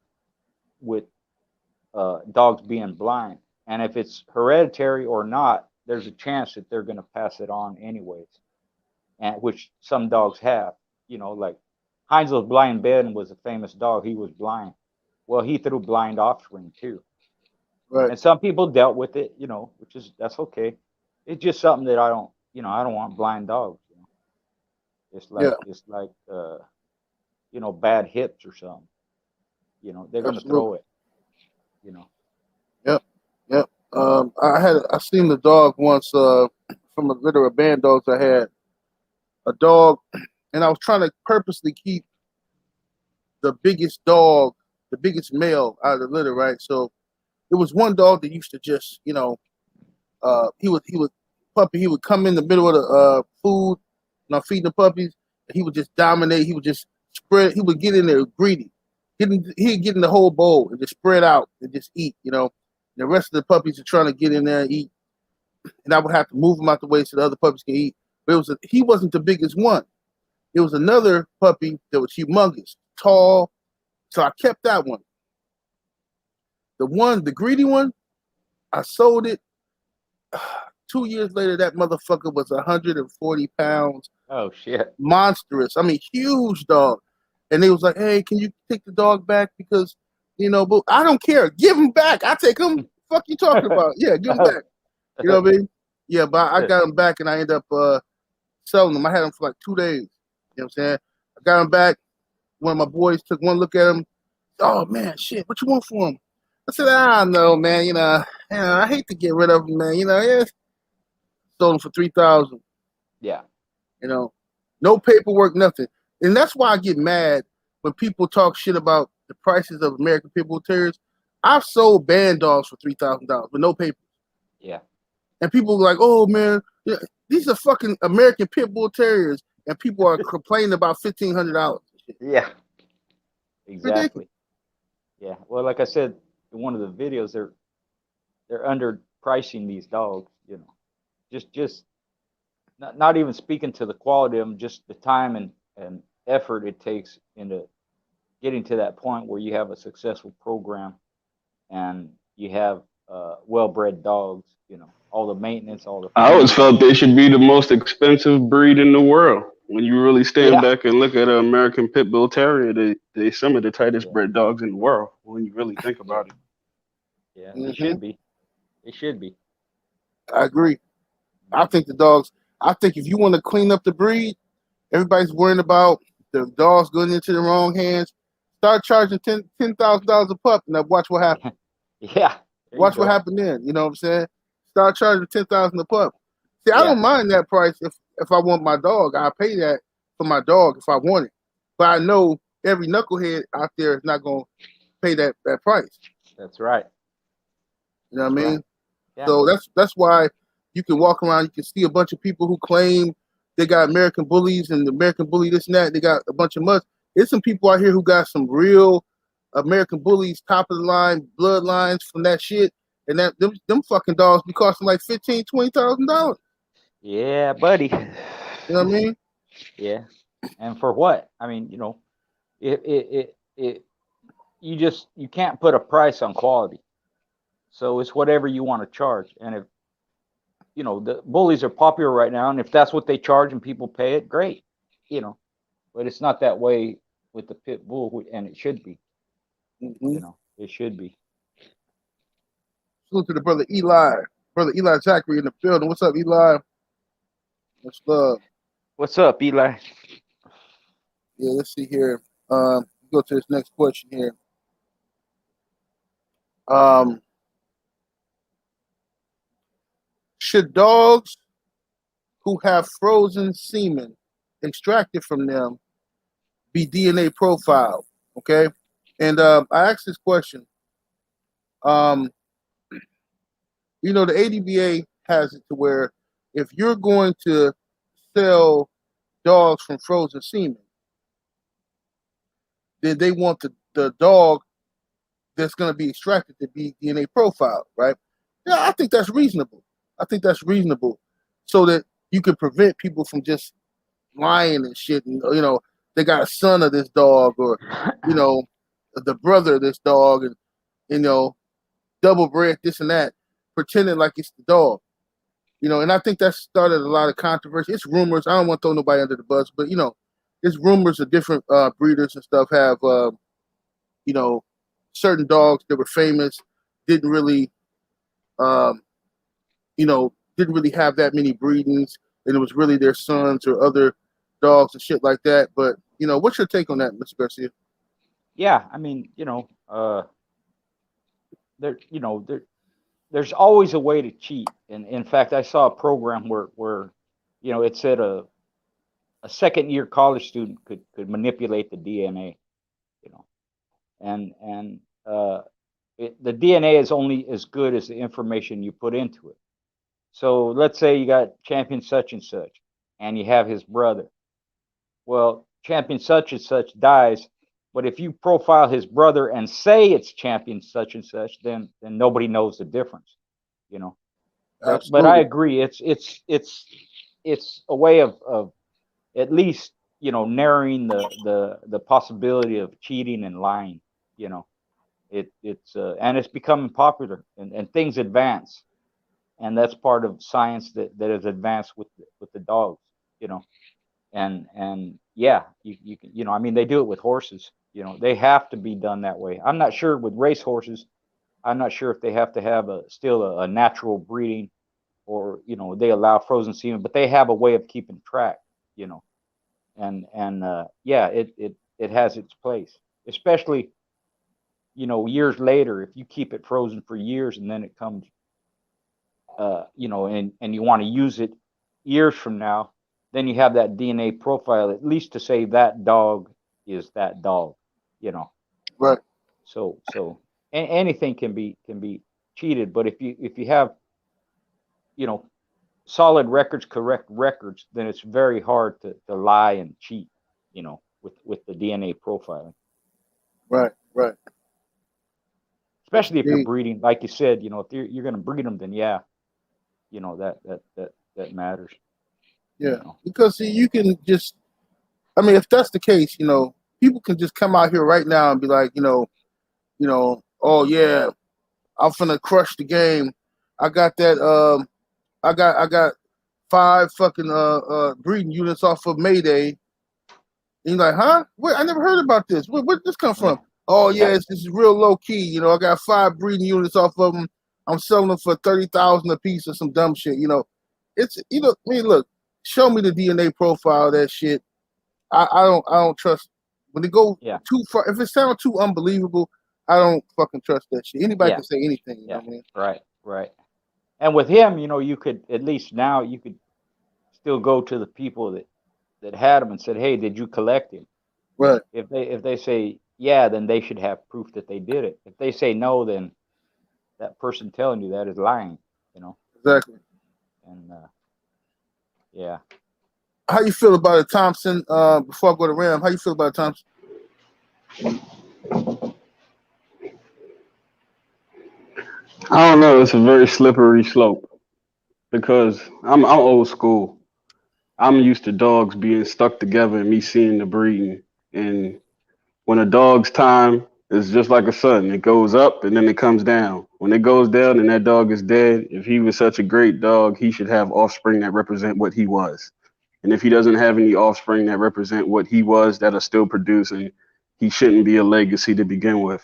dogs being blind. And if it's hereditary or not, there's a chance that they're going to pass it on anyways, and which some dogs have. Like Heinzel's blind Ben was a famous dog. He was blind. Well, he threw blind offspring too. Right. And some people dealt with it, that's okay. It's just something that I don't want blind dogs. It's Yeah. like bad hips or something. They're gonna throw Absolutely. it. You know. Yep. Yep. I seen the dog once from a litter of band dogs I had. A dog, and I was trying to purposely keep the biggest dog, the biggest male out of the litter, right? So there was one dog that used to just, he would puppy. He would come in the middle of the food, and I'm feeding the puppies, and he would just dominate. He would just spread. He would get in there greedy. He'd get in the whole bowl and just spread out and just eat. The rest of the puppies are trying to get in there and eat, and I would have to move them out the way so the other puppies can eat. But he wasn't the biggest one. It was another puppy that was humongous, tall. So I kept that one. The greedy one, I sold it. 2 years later, that motherfucker was 140 pounds, Oh shit. monstrous. I mean, huge dog. And they was like, "Hey, can you take the dog back? Because, but I don't care. Give him back. I take him. Fuck you talking about? Yeah, give him back. You know what I mean? Yeah, but I got him back, and I ended up selling him. I had him for like 2 days. You know what I'm saying? I got him back. One of my boys took one look at him. Oh man, shit! What you want for him? I said, I don't know, man. I hate to get rid of them, man. Yeah, sold them for 3,000. Yeah. No paperwork, nothing. And that's why I get mad when people talk shit about the prices of American Pit Bull Terriers. I've sold band dogs for $3,000 with no papers. Yeah. And people are like, oh, man, these are fucking American Pit Bull Terriers. And people are complaining about $1,500. Yeah. Exactly. Ridiculous. Yeah. Well, like I said in one of the videos, they're underpricing these dogs. Just not even speaking to the quality of them, just the time and effort it takes into getting to that point where you have a successful program and you have well-bred dogs. All the maintenance, all the I always feeding. felt they should be the most expensive breed in the world. When you really stand Yeah. back and look at an American Pit Bull Terrier, they some of the tightest Yeah. bred dogs in the world. When you really think Yeah. about it. Yeah. They Mm-hmm. should be. They should be. I agree. I think if you want to clean up the breed, everybody's worrying about the dogs going into the wrong hands. Start charging $10,000 a pup, and watch what happens. Yeah. There you Watch what go. happens then. You know what I'm saying? Start charging $10,000 a pup. See, I Yeah. don't mind that price if I want my dog. I pay that for my dog if I want it. But I know every knucklehead out there is not gonna pay that price. That's right. You know what I That's mean? right. Yeah. So that's why you can walk around, you can see a bunch of people who claim they got American bullies and the American bully this and that. They got a bunch of mutts. There's some people out here who got some real American bullies, top of the line, bloodlines from that shit. And them fucking dogs be costing like $15,000-$20,000. Yeah, buddy. You know what I mean? Yeah. And for what? I mean, you can't put a price on quality. So it's whatever you want to charge. And if the bullies are popular right now, and if that's what they charge and people pay it, great. But it's not that way with the pit bull, and it should be. Mm-hmm. It should be. Salute to the brother Eli Zachary in the building. What's up, Eli? What's up? What's up, Eli? Yeah, let's see here. Go to this next question here. Should dogs who have frozen semen extracted from them be DNA profiled? Okay, and I asked this question. The ADBA has it to where if you're going to sell dogs from frozen semen, then they want the dog that's going to be extracted to be DNA profiled, right? Yeah, I think that's reasonable. So that you can prevent people from just lying and shit. And, they got a son of this dog, or the brother of this dog, and double bred this and that, pretending like it's the dog. And I think that started a lot of controversy. It's rumors. I don't want to throw nobody under the bus, but it's rumors of different breeders and stuff have certain dogs that were famous didn't really didn't really have that many breedings, and it was really their sons or other dogs and shit like that. But what's your take on that, Mr. Garcia? Yeah, I mean, there's always a way to cheat. And in fact, I saw a program where it said a second-year college student could manipulate the DNA, and the DNA is only as good as the information you put into it. So let's say you got champion such and such, and you have his brother. Well, champion such and such dies, but if you profile his brother and say it's champion such and such, then nobody knows the difference, But I agree, it's a way of at least narrowing the possibility of cheating and lying. It's and it's becoming popular, and things advance, and that's part of science that has advanced with the dogs. And yeah, you can, I mean, they do it with horses. They have to be done that way. I'm not sure with race horses. I'm not sure if they have to have still a natural breeding, or they allow frozen semen, but they have a way of keeping track. And yeah, it has its place, especially years later, if you keep it frozen for years and then it comes, and you want to use it years from now, then you have that DNA profile at least to say that dog is that dog, you know. Right. So anything can be cheated, but if you have, solid records, correct records, then it's very hard to lie and cheat, with the DNA profiling. Right. Right. Especially if you're Indeed. breeding, like you said, if you're going to breed them, then yeah, that matters. Yeah. Because see, you can just, I mean, if that's the case, people can just come out here right now and be like, oh yeah, I'm finna crush the game. I got that. I got 5 fucking breeding units off of Mayday. And you're like, huh? Wait, I never heard about this. Where did this come from? Yeah. Oh yeah, this is real low key. I got 5 breeding units off of them. I'm selling them for 30,000 a piece or some dumb shit. It's I mean, look, show me the DNA profile of that shit. I don't trust when they go too far. If it sounds too unbelievable, I don't fucking trust that shit. Anybody can say anything. You know what I mean? Right. And with him, you could at least now you could still go to the people that had him and said, hey, did you collect him? Right. If they say yeah, then they should have proof that they did it. If they say no, then that person telling you that is lying. Exactly. And yeah. How you feel about it, Thompson? Before I go to Ram, how you feel about it, Thompson? I don't know. It's a very slippery slope because I'm old school. I'm used to dogs being stuck together and me seeing the breeding. And when a dog's time is just like a sun, it goes up and then it comes down. When it goes down and that dog is dead, if he was such a great dog, he should have offspring that represent what he was. And if he doesn't have any offspring that represent what he was that are still producing, he shouldn't be a legacy to begin with.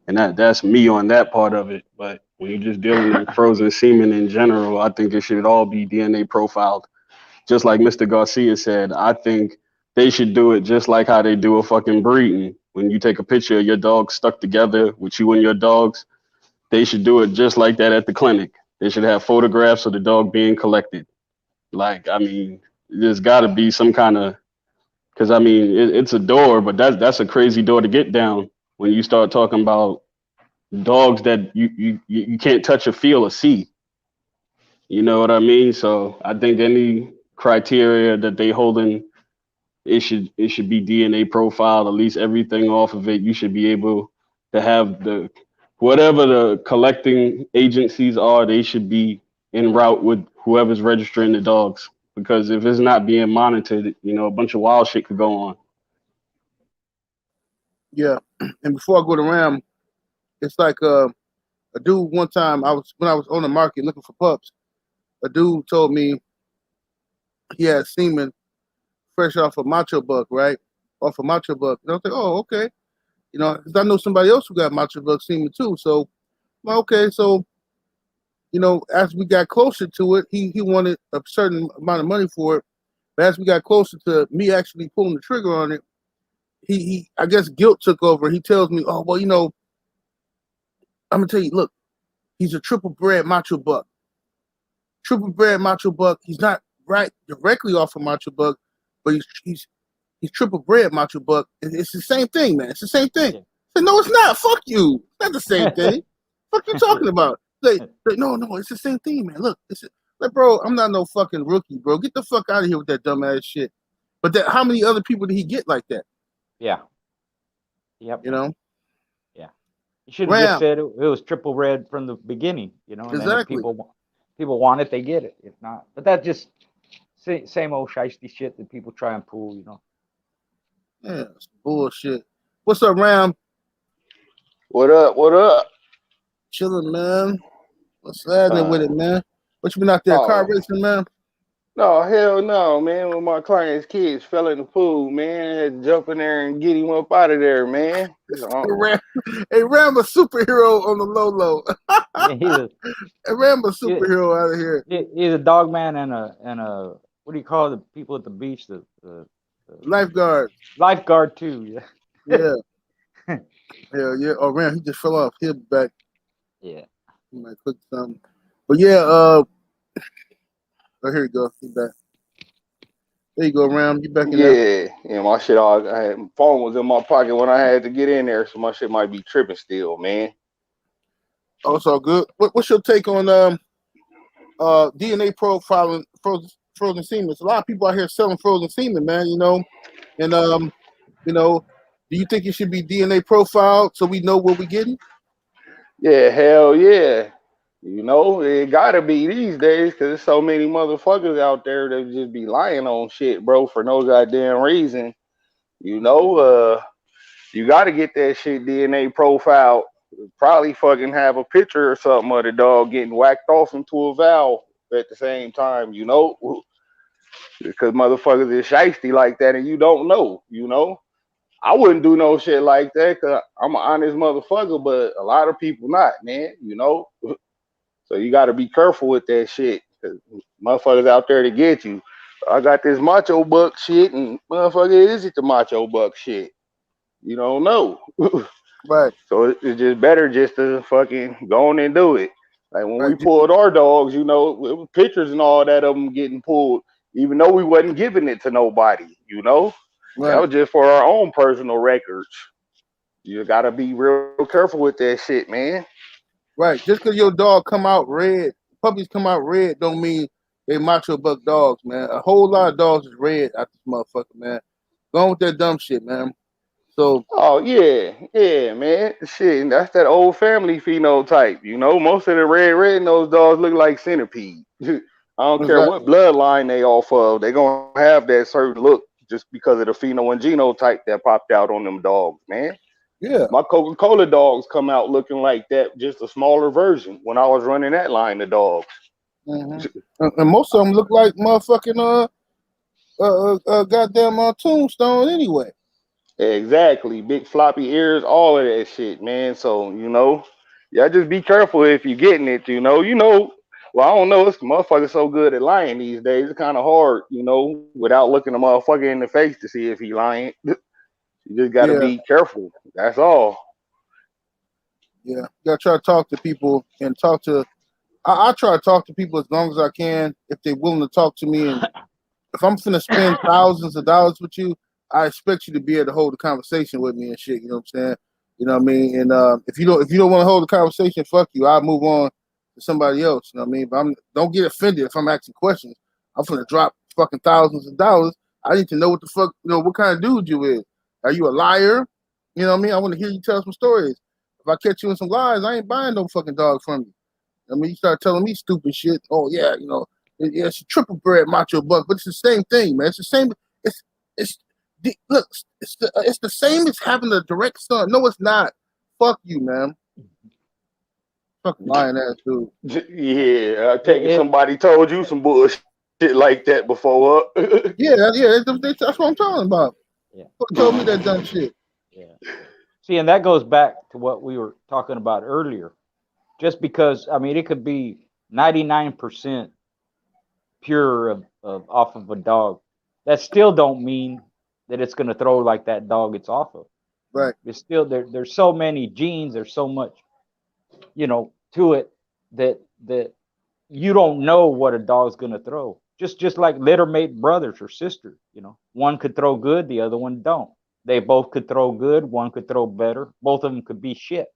And that's me on that part of it. But when you're just dealing in frozen semen in general, I think it should all be DNA profiled. Just like Mr. Garcia said, I think they should do it just like how they do a fucking breeding. When you take a picture of your dog stuck together with you and your dogs, they should do it just like that at the clinic. They should have photographs of the dog being collected. Like, I mean, there's got to be some kind of, because I mean, it's a door, but that's a crazy door to get down when you start talking about dogs that you can't touch or feel or see. You know what I mean? So I think any criteria that they holding, it should be DNA profiled, at least everything off of it. You should be able to have the whatever the collecting agencies are, they should be en route with whoever's registering the dogs. Because if it's not being monitored, a bunch of wild shit could go on. Yeah. And before I go to Ram, it's like a dude one time when I was on the market looking for pups, a dude told me he had semen fresh off a macho buck, right? Off a macho buck. And I was like, oh, okay. Because I know somebody else who got macho buck semen too. So, well, okay. So, as we got closer to it, he wanted a certain amount of money for it. But as we got closer to me actually pulling the trigger on it, he I guess guilt took over. He tells me, oh, well, I'm going to tell you, look, he's a triple bred macho buck. Triple bred macho buck. He's not right directly off of macho buck, but he's triple bred macho buck. It's the same thing, man. It's the same thing. I said, no, it's not. Fuck you. It's not the same thing. Fuck you talking about? Like, no, it's the same thing, man. Look, like, bro, I'm not no fucking rookie, bro. Get the fuck out of here with that dumbass shit. But how many other people did he get like that? Yeah. Yep. Yeah. You should have just said it was triple red from the beginning, and exactly. then if people want it, they get it. If not, but that's just same old shiesty shit that people try and pull, Yeah, it's bullshit. What's up, Ram? What up? Chilling, man. What's happening with it, man? What you been out there car racing, man? No, hell no, man. When my client's kids fell in the pool, man, I had to jump in there and get him up out of there, man. Ram a superhero on the low. Ram a superhero out of here. He's a dog man and a what do you call the people at the beach? The lifeguard. Lifeguard too. Yeah. Hell yeah. Oh man, he just fell off. He'll be back. Yeah. He might click something. But yeah, oh, here you go. He's back. There you go, Ram. You back in there. Yeah, yeah, my shit all I had, my phone was in my pocket when I had to get in there, so my shit might be tripping still, man. Oh, it's all good. What's your take on DNA profiling frozen semen? There's a lot of people out here selling frozen semen, man, you know. And you know, do you think it should be DNA profiled so we know what we're getting? Yeah, hell yeah. You know, it gotta be these days because there's so many motherfuckers out there that just be lying on shit, bro, for no goddamn reason. You know, you gotta get that shit DNA profile. Probably fucking have a picture or something of the dog getting whacked off into a valve at the same time, you know? Because motherfuckers is shiesty like that and you don't know, you know? I wouldn't do no shit like that because I'm an honest motherfucker, but a lot of people not, man, you know? So you got to be careful with that shit because motherfuckers out there to get you. I got this macho buck shit and motherfucker, is it the macho buck shit? You don't know. Right, So it's just better just to fucking go on and do it. Like when right, we pulled our dogs, you know, it was pictures and all that of them getting pulled, even though we wasn't giving it to nobody, you know? That right, was just for our own personal records. You gotta be real careful with that shit, man. right. Just because your dog come out red, puppies come out red, don't mean they macho buck dogs, man. A whole lot of dogs is red out this motherfucker, man. Go on with that dumb shit, man. So Oh yeah, yeah, man. Shit, that's that old family phenotype. You know, most of the red nosed dogs look like centipede. I don't care what exactly, bloodline they off of. They gonna have that certain look just because of the pheno and genotype that popped out on them dogs, man. yeah. My Coca-Cola dogs come out looking like that, just a smaller version. When I was running that line of dogs. Hmm. And most of them look like motherfucking goddamn tombstone anyway. Exactly. Big floppy ears, all of that shit, man. So, you know, yeah, just be careful if you're getting it, you know. Well, I don't know, it's motherfucker so good at lying these days. It's kind of hard, you know, without looking a motherfucker in the face to see if he lying. You just gotta Yeah, be careful. That's all. yeah. You gotta try to talk to people and talk to. I try to talk to people as long as I can if they're willing to talk to me. And if I'm finna spend thousands of dollars with you, I expect you to be able to hold a conversation with me and shit. You know what I'm saying? You know what I mean? And if you don't want to hold a conversation, fuck you. I'll move on to somebody else. You know what I mean? But don't get offended if I'm asking questions. I'm finna drop fucking thousands of dollars. I need to know what the fuck, what kind of dude you is. Are you a liar? You know what I mean? I want to hear you tell some stories. If I catch you in some lies, I ain't buying no fucking dog from you. I mean, you start telling me stupid shit. Oh yeah, yeah, it's a triple bred macho buck, but it's the same thing, man. It's the same. It's look, it's the same as having a direct son. No, it's not. Fuck you, man. Fucking lying ass dude. Yeah, I take it It, somebody told you some bullshit like that before. Huh? Yeah, yeah, that's what I'm talking about. yeah, Who told me that dumb shit? yeah. See, and that goes back to what we were talking about earlier. Just because, I mean, it could be 99% pure of off of a dog. That still don't mean that it's going to throw like that dog it's off of. Right. There's still there's so many genes. There's so much, to it that you don't know what a dog's going to throw. Just like littermate brothers or sisters. One could throw good, the other one don't. They both could throw good. One could throw better. Both of them could be shit.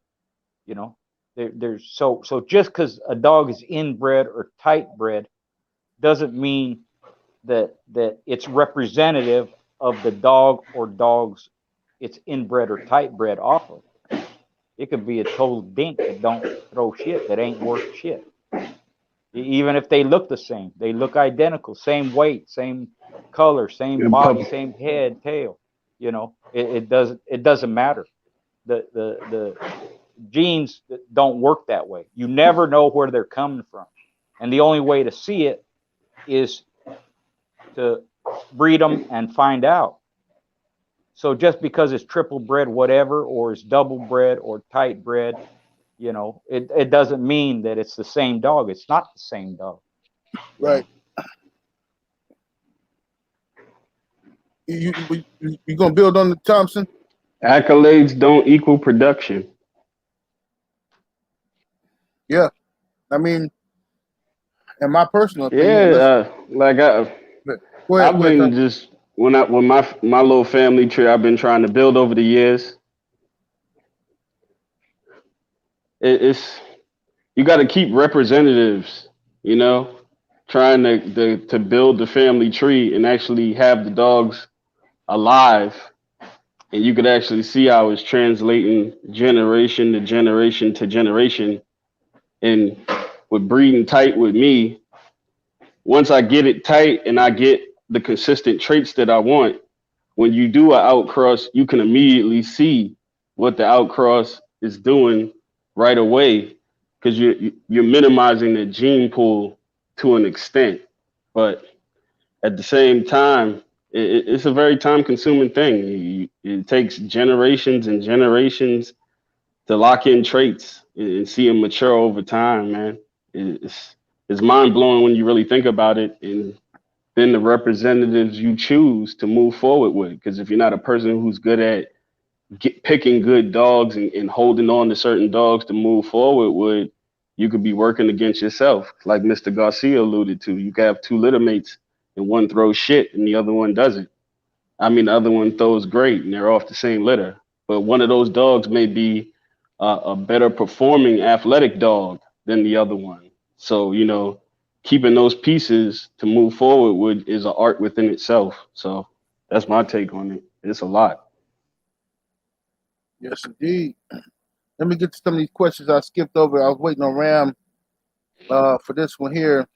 You know, there's so just because a dog is inbred or tight bred doesn't mean that it's representative of the dog or dogs it's inbred or tight bred off of. It could be a total dink that don't throw shit, that ain't worth shit. Even if they look the same, they look identical, same weight, same color, same Yeah, body, pup. same head, tail. It doesn't matter. The genes don't work that way. You never know where they're coming from, and the only way to see it is to breed them and find out. So just because it's triple bred, whatever, or it's double bred or tight bred, it doesn't mean that it's the same dog. It's not the same dog. You Right. know. You gonna build on the Thompson? Accolades don't equal production. Yeah, I mean, in my personal opinion, listen. Yeah, like Go I've ahead, been Tom. just when my little family tree I've been trying to build over the years. It's you got to keep representatives, you know, trying to build the family tree and actually have the dogs alive, and you could actually see how it's translating generation to generation to generation. And with breeding tight with me, once I get it tight and I get the consistent traits that I want, when you do an outcross, you can immediately see what the outcross is doing right away because you're minimizing the gene pool to an extent. But at the same time, it's a very time consuming thing. It takes generations and generations to lock in traits and see them mature over time, man. It's mind blowing when you really think about it. And then the representatives you choose to move forward with. Because if you're not a person who's good at picking good dogs and holding on to certain dogs to move forward with, you could be working against yourself. Like Mr. Garcia alluded to, you could have two litter mates and one throws shit and the other one doesn't. I mean, the other one throws great and they're off the same litter. But one of those dogs may be a better performing athletic dog than the other one. So, keeping those pieces to move forward with is an art within itself. So that's my take on it. It's a lot. Yes, indeed. Let me get to some of these questions I skipped over. I was waiting on Ram for this one here.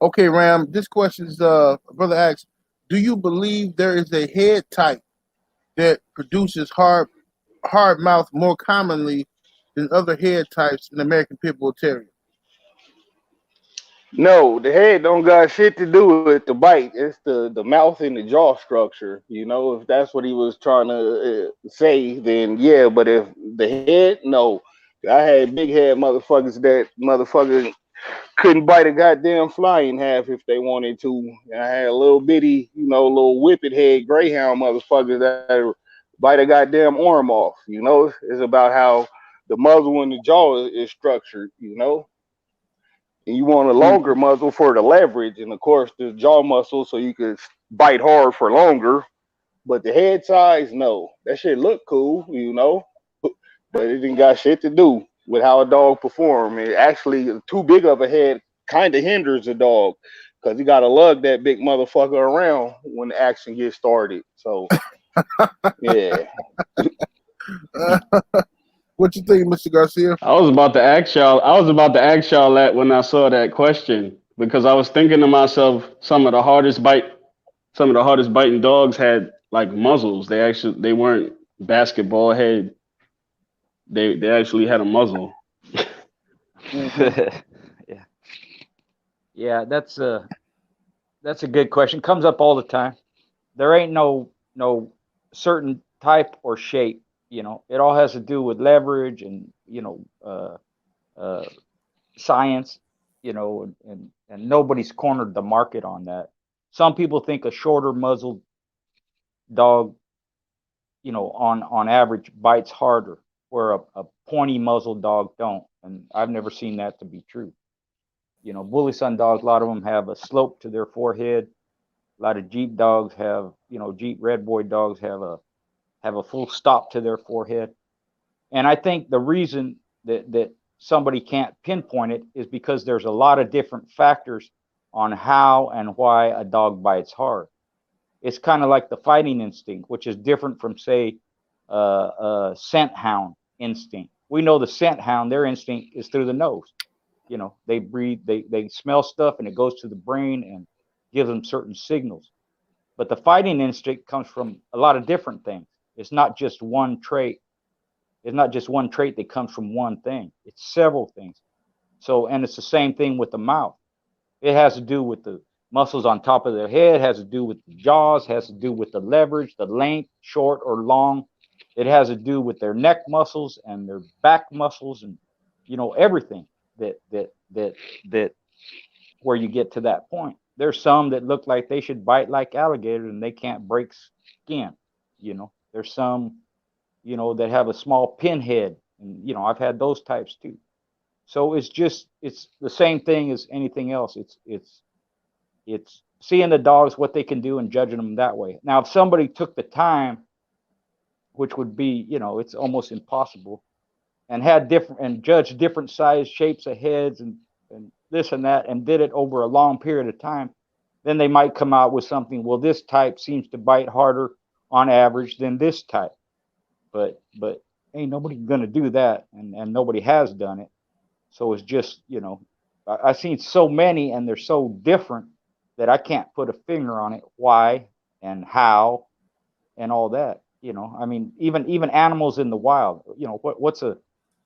Okay, Ram, this question is brother asks, do you believe there is a head type that produces hard mouth more commonly than other head types in American Pit Bull Terrier? No, the head don't got shit to do with the bite. It's the mouth and the jaw structure. If that's what he was trying to say, then yeah. But if the head, no. I had big head motherfuckers that motherfucker couldn't bite a goddamn fly in half if they wanted to. And I had a little bitty, little whippet head greyhound motherfuckers that bite a goddamn arm off. It's about how the muzzle and the jaw is structured. And you want a Mm-hmm. longer muzzle for the leverage, and of course the jaw muscle so you could bite hard for longer. But the head size, no, that shit look cool, but it ain't got shit to do with how a dog perform. It actually too big of a head kind of hinders a dog because you got to lug that big motherfucker around when the action gets started. So yeah, What you think, Mr. Garcia? I was about to ask y'all. I was about to ask y'all that when I saw that question because I was thinking to myself, some of the hardest biting dogs had like muzzles. They weren't basketball head. They actually had a muzzle. Mm-hmm. Yeah, yeah, that's a good question. Comes up all the time. There ain't no certain type or shape. It all has to do with leverage and uh, science. And nobody's cornered the market on that. Some people think a shorter muzzled dog, on average bites harder, where a pointy muzzled dog don't. And I've never seen that to be true. Bully Sun dogs, a lot of them have a slope to their forehead. A lot of Jeep dogs have, Jeep Red Boy dogs have a full stop to their forehead. And I think the reason that somebody can't pinpoint it is because there's a lot of different factors on how and why a dog bites hard. It's kind of like the fighting instinct, which is different from, say, scent hound instinct. We know the scent hound, their instinct is through the nose. They breathe, they smell stuff, and it goes to the brain and gives them certain signals. But the fighting instinct comes from a lot of different things. It's not just one trait. It's not just one trait that comes from one thing. It's several things. So, and it's the same thing with the mouth. It has to do with the muscles on top of their head, has to do with the jaws, has to do with the leverage, the length, short or long. It has to do with their neck muscles and their back muscles, and everything that where you get to that point. There's some that look like they should bite like alligators and they can't break skin. There's some, you know, that have a small pinhead, and you know, I've had those types too. So it's the same thing as anything else. It's seeing the dogs, what they can do, and judging them that way. Now, if somebody took the time, which would be, you know, it's almost impossible, and had different and judged different size shapes of heads and this and that, and did it over a long period of time, then they might come out with something. Well, this type seems to bite harder on average than this type, but ain't nobody gonna do that, and nobody has done it. So it's just, you know, I've seen so many, and they're so different that I can't put a finger on it, why and how and all that. You know, I mean, even animals in the wild. You know, what's a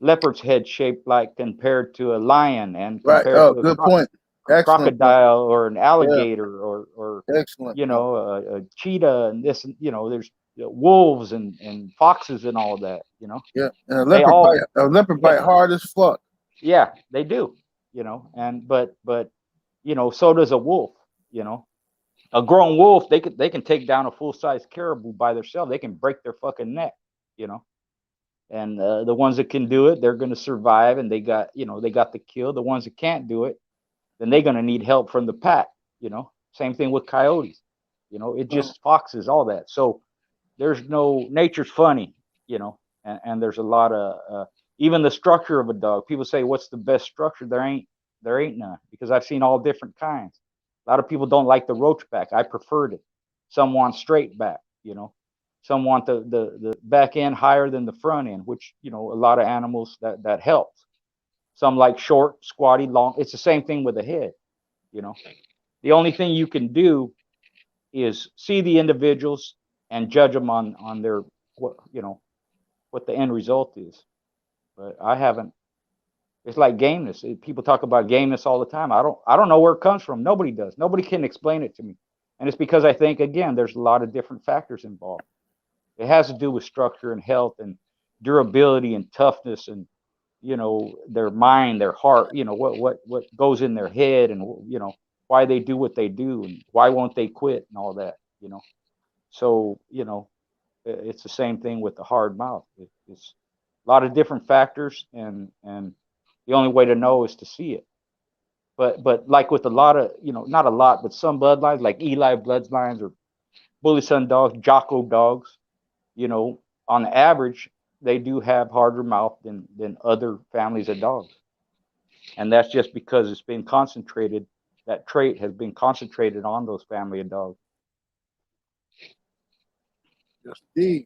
leopard's head shaped like compared to a lion, and Right. compared Oh, to good point. Excellent point. crocodile or an Yeah. alligator or Excellent. you know, a cheetah, and this, you know, there's wolves and foxes and all of that. You know, Yeah. And they all a leopard bite hard as fuck. yeah, they do. You know, and but you know, so does a wolf. You know, a grown wolf, they can take down a full size caribou by themselves. They can break their fucking neck. You know, and the ones that can do it, they're going to survive, and they got, you know, they got the kill. The ones that can't do it, then they're going to need help from the pack. You know, same thing with coyotes. You know, it just foxes, all that. So there's no, nature's funny. You know, and there's a lot of even the structure of a dog. People say, what's the best structure? There ain't none, because I've seen all different kinds. A lot of people don't like the roach back. I preferred it. Some want straight back. You know, some want the back end higher than the front end, which, you know, a lot of animals that helps. Some like short, squatty, long. It's the same thing with the head. You know, the only thing you can do is see the individuals and judge them on their, what, you know, what the end result is. But I haven't. It's like gameness. People talk about gameness all the time. I don't know where it comes from. Nobody does. Nobody can explain it to me. And it's because I think, again, there's a lot of different factors involved. It has to do with structure and health and durability and toughness, and, you know, their mind, their heart, you know, what goes in their head, and, you know, why they do what they do, and why won't they quit, and all that, you know. So, you know, it's the same thing with the hard mouth. It's a lot of different factors, and the only way to know is to see it. But like with a lot of, you know, not a lot, but some bloodlines, like Eli bloodlines or Bully Son dogs, Jocko dogs, you know, on average, they do have harder mouth than other families of dogs. And that's just because it's been concentrated, that trait has been concentrated on those family of dogs. Yes, indeed.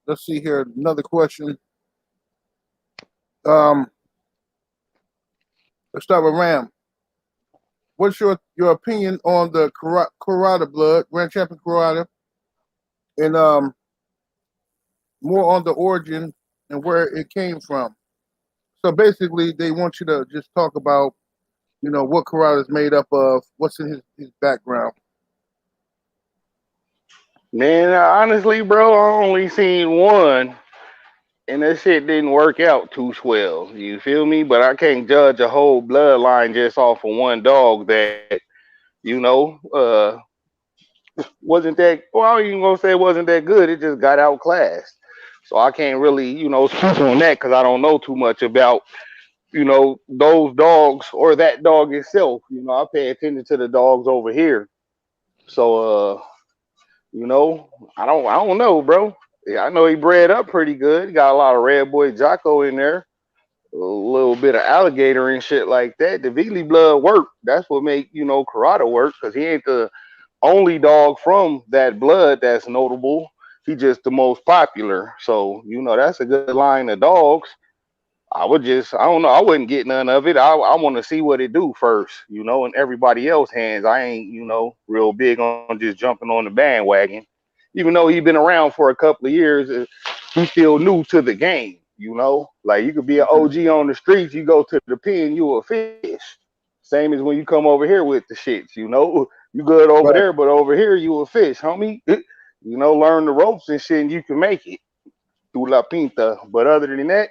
Let's see here. Another question. Let's start with Ram. What's your opinion on the Carrata blood, Grand Champion Carrata, and more on the origin and where it came from? So basically, they want you to just talk about, you know, what Carrata is made up of, what's in his background. Man, honestly, bro, I only seen one, and that shit didn't work out too swell. You feel me? But I can't judge a whole bloodline just off of one dog that, you know, wasn't that, well, I ain't even gonna say it wasn't that good. It just got outclassed. So I can't really, you know, speak on that because I don't know too much about, you know, those dogs or that dog itself. You know, I pay attention to the dogs over here. So, you know, I don't know, bro. Yeah, I know he bred up pretty good. He got a lot of red boy Jocko in there, a little bit of alligator and shit like that. The Veely blood work. That's what make, you know, Carrata work, because he ain't the only dog from that blood that's notable. He just the most popular. So, you know, that's a good line of dogs. I don't know, I wouldn't get none of it. I want to see what it do first, you know, in everybody else's hands. I ain't, you know, real big on just jumping on the bandwagon. Even though he been around for a couple of years, he's still new to the game, you know. Like, you could be an OG on the streets, you go to the pen, you a fish. Same as when you come over here with the shits, you know. You good over Right. there, but over here you a fish, homie. You know, learn the ropes and shit, and you can make it through La Pinta. But other than that,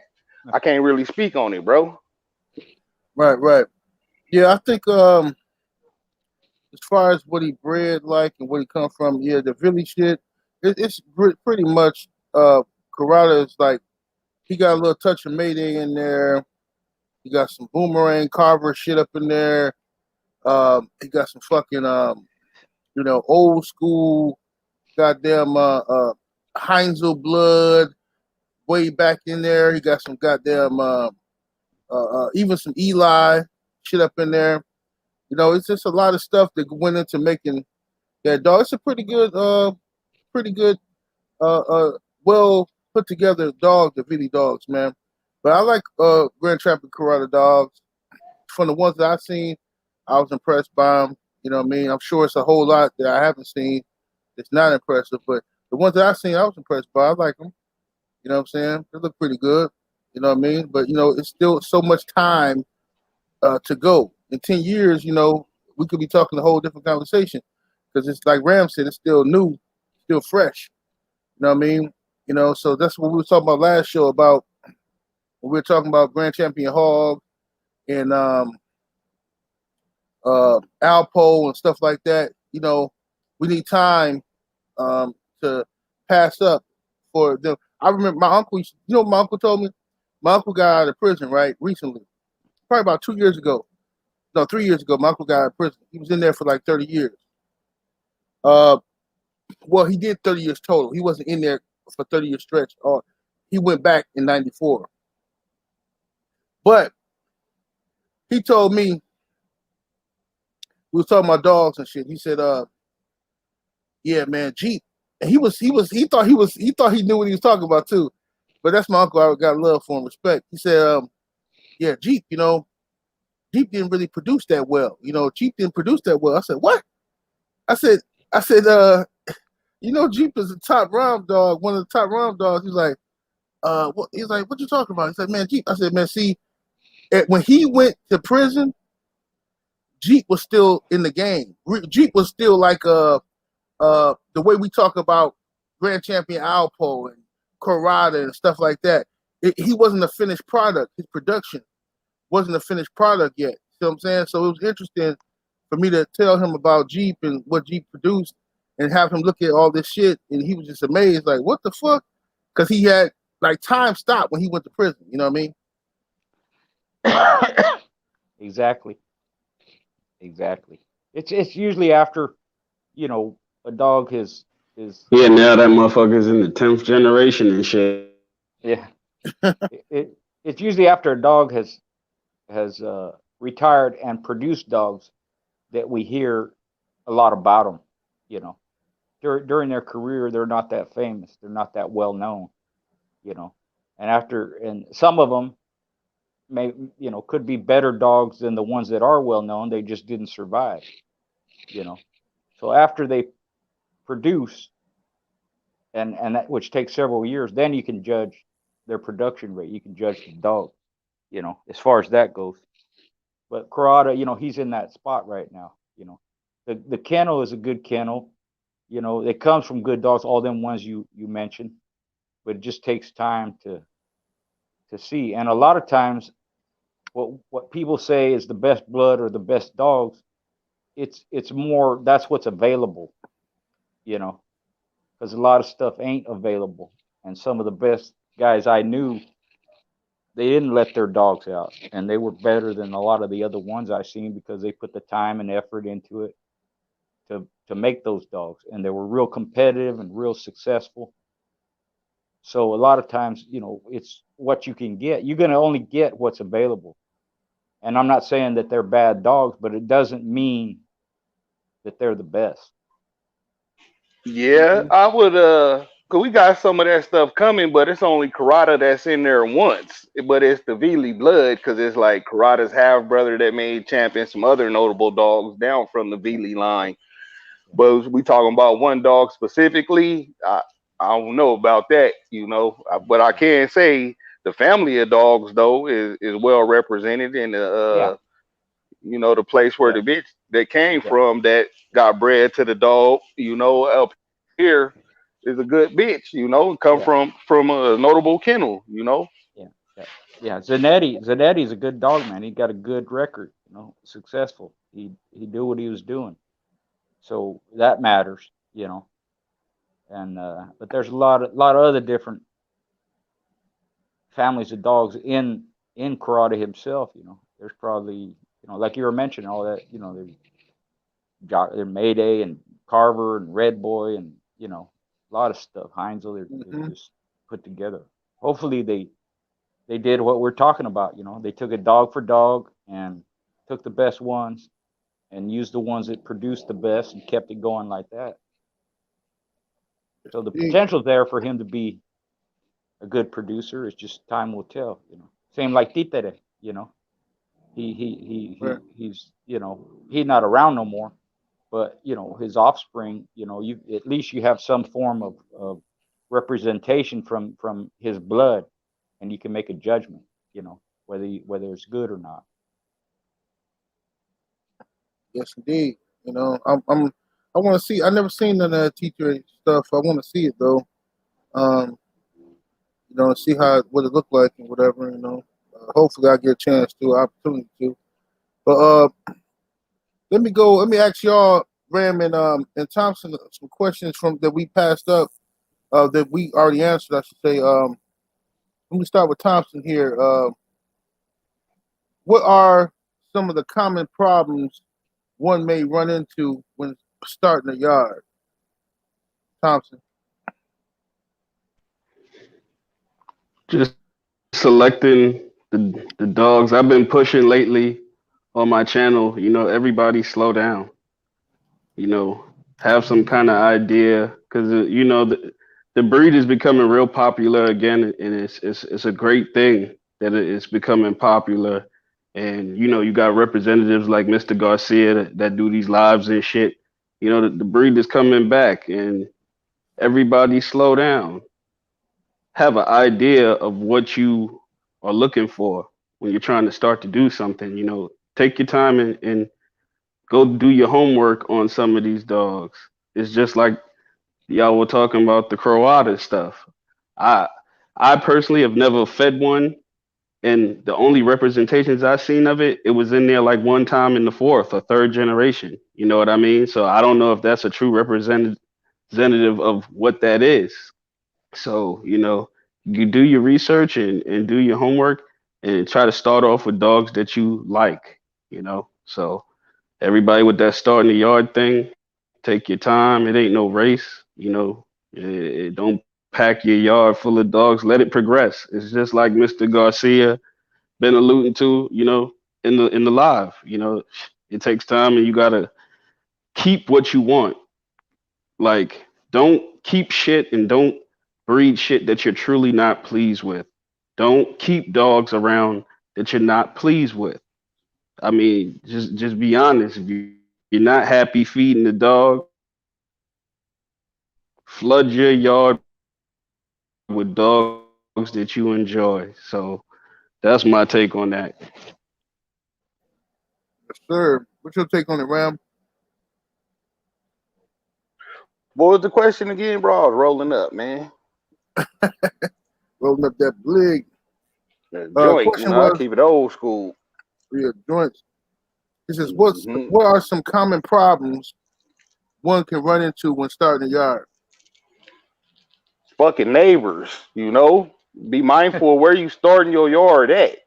I can't really speak on it, bro. Right, right. Yeah, I think as far as what he bred like and where he come from, yeah, the Philly shit, it's pretty much Karada is like he got a little touch of Mayday in there. He got some Boomerang Carver shit up in there. He got some fucking old school goddamn Heinzel blood way back in there. He got some goddamn even some Eli shit up in there. You know, it's just a lot of stuff that went into making that dog. It's a pretty good, well put together dog, the Vili dogs, man. But I like Grand Champion Karate dogs. From the ones that I've seen, I was impressed by them. You know what I mean? I'm sure it's a whole lot that I haven't seen that's not impressive, but the ones that I've seen, I was impressed by. I like them. You know what I'm saying? They look pretty good. You know what I mean? But, it's still so much time to go. In 10 years, we could be talking a whole different conversation because it's like Ram said, it's still new, still fresh. You know what I mean? So that's what we were talking about last show about when we were talking about Grand Champion Hog and Alpo and stuff like that. We need time to pass up for them. I remember my uncle, what my uncle told me? My uncle got out of prison, right, recently. Probably about 2 years ago. No, 3 years ago, my uncle got out of prison. He was in there for like 30 years. Well, he did 30 years total. He wasn't in there for 30 year stretch. He went back in 94. But he told me, we was talking about dogs and shit. He said, yeah, man, Jeep. And he thought he knew what he was talking about too. But that's my uncle. I got love for him, respect. He said, yeah, Jeep, Jeep didn't really produce that well. Jeep didn't produce that well. I said, what? I said, Jeep is a top round dog, one of the top round dogs. He's like, what? He's like, what you talking about? He said, man, Jeep. I said, man, see, when he went to prison, Jeep was still in the game. Jeep was still like the way we talk about Grand Champion Alpo and Corrada and stuff like that. He wasn't a finished product. His production wasn't a finished product yet. See what I'm saying? So it was interesting for me to tell him about Jeep and what Jeep produced and have him look at all this shit. And he was just amazed, like, what the fuck? Because he had, like, time stopped when he went to prison. You know what I mean? Exactly. It's usually after, a dog is Yeah, now that motherfucker's in the 10th generation and shit. yeah. It's usually after a dog has retired and produced dogs that we hear a lot about them. During their career, they're not that famous. They're not that well known. And some of them could be better dogs than the ones that are well known. They just didn't survive. So after they produce, and that which takes several years, then you can judge their production rate. You can judge the dog, as far as that goes. But Karada, he's in that spot right now. The kennel is a good kennel. It comes from good dogs, all them ones you mentioned, but it just takes time to see. And a lot of times, what people say is the best blood or the best dogs, it's more that's what's available, because a lot of stuff ain't available. And some of the best guys I knew, they didn't let their dogs out, and they were better than a lot of the other ones I've seen because they put the time and effort into it to make those dogs, and they were real competitive and real successful. So a lot of times, it's what you can get. You're going to only get what's available. And I'm not saying that they're bad dogs, but it doesn't mean that they're the best. Yeah, I would cause we got some of that stuff coming, but it's only Karada that's in there once. But it's the Vili blood, cause it's like Karada's half brother that made champion, some other notable dogs down from the Vili line. But we talking about one dog specifically. I don't know about that, but I can say the family of dogs though is well represented in the the place where the bitch that came from that got bred to the dog, up here is a good bitch, come from a notable kennel. Yeah. Zanetti's a good dog, man. He got a good record, successful. He knew what he was doing. So that matters. And but there's a lot of other different families of dogs in karate himself. There's probably like you were mentioning all that. There's Mayday and Carver and Red Boy and a lot of stuff. Heinzel, they're Mm-hmm. just put together. Hopefully they did what we're talking about. They took it dog for dog and took the best ones and used the ones that produced the best and kept it going like that. So the potential's there for him to be a good producer. It's just time will tell. Same like Titere. Right. He's not around no more. But his offspring. You at least you have some form of representation from his blood, and you can make a judgment. Whether it's good or not. Yes, indeed. I want to see. I never seen none of that teacher stuff. I want to see it though. Um, see what it looked like and whatever. Hopefully I get a chance to, opportunity to. But let me go. Let me ask y'all, Ram and Thompson, some questions from that we passed up. That we already answered. I should say. Let me start with Thompson here. What are some of the common problems one may run into when starting a yard? Thompson. Just selecting the dogs. I've been pushing lately on my channel. Everybody slow down. Have some kind of idea because the breed is becoming real popular again, and it's a great thing that it's becoming popular. And you got representatives like Mr. Garcia that do these lives and shit. The breed is coming back, and everybody slow down. Have an idea of what you are looking for when you're trying to start to do something. Take your time and go do your homework on some of these dogs. It's just like y'all were talking about the Croata stuff. I I personally have never fed one, and the only representations I've seen of it, it was in there like one time in the fourth or third generation. You know what I mean? So I don't know if that's a true representative of what that is. So, you do your research and do your homework and try to start off with dogs that you like. So everybody with that start in the yard thing, take your time. It ain't no race. Don't pack your yard full of dogs. Let it progress. It's just like Mr. Garcia been alluding to, in the live. It takes time and you gotta keep what you want. Like, don't keep shit and don't breed shit that you're truly not pleased with. Don't keep dogs around that you're not pleased with. I mean, just be honest. If you're not happy feeding the dog, flood your yard with dogs that you enjoy. So that's my take on that. Yes, sir. What's your take on it, Ram? What was the question again, bro? I was rolling up, man. Rolling up that blig. The joint, Question I was keep it old school. for your joints. It says, Hmm. what are some common problems one can run into when starting a yard? Fucking neighbors. Be mindful of where you starting your yard at.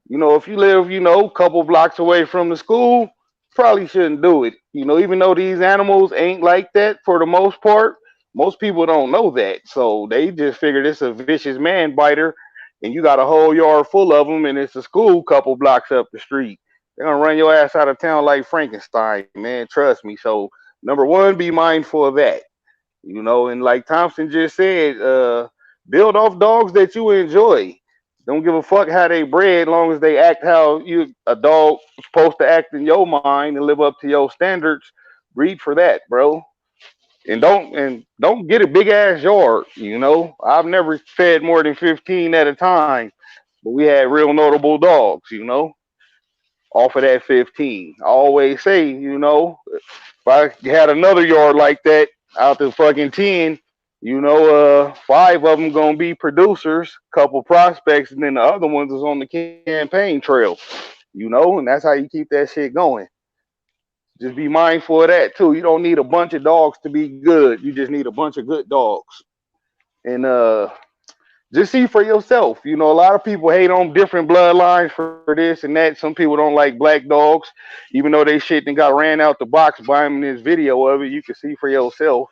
If you live, couple blocks away from the school, probably shouldn't do it. Even though these animals ain't like that for the most part, most people don't know that. So they just figure this a vicious man biter, and you got a whole yard full of them, and it's a school couple blocks up the street. They're gonna run your ass out of town like Frankenstein, man. Trust me. So number one, be mindful of that. And like Thompson just said, build off dogs that you enjoy. Don't give a fuck how they bred, long as they act how you a dog supposed to act in your mind and live up to your standards. Breed for that, bro. And don't get a big ass yard. I've never fed more than 15 at a time, but we had real notable dogs. Off of that 15. I always say, if I had another yard like that out to fucking 10, five of them gonna be producers, couple prospects, and then the other ones is on the campaign trail. And that's how you keep that shit going. Just be mindful of that too. You don't need a bunch of dogs to be good. You just need a bunch of good dogs. And just see for yourself. You know, a lot of people hate on different bloodlines for this and that. Some people don't like black dogs, even though they shit and got ran out the box by him in this video of it. You can see for yourself,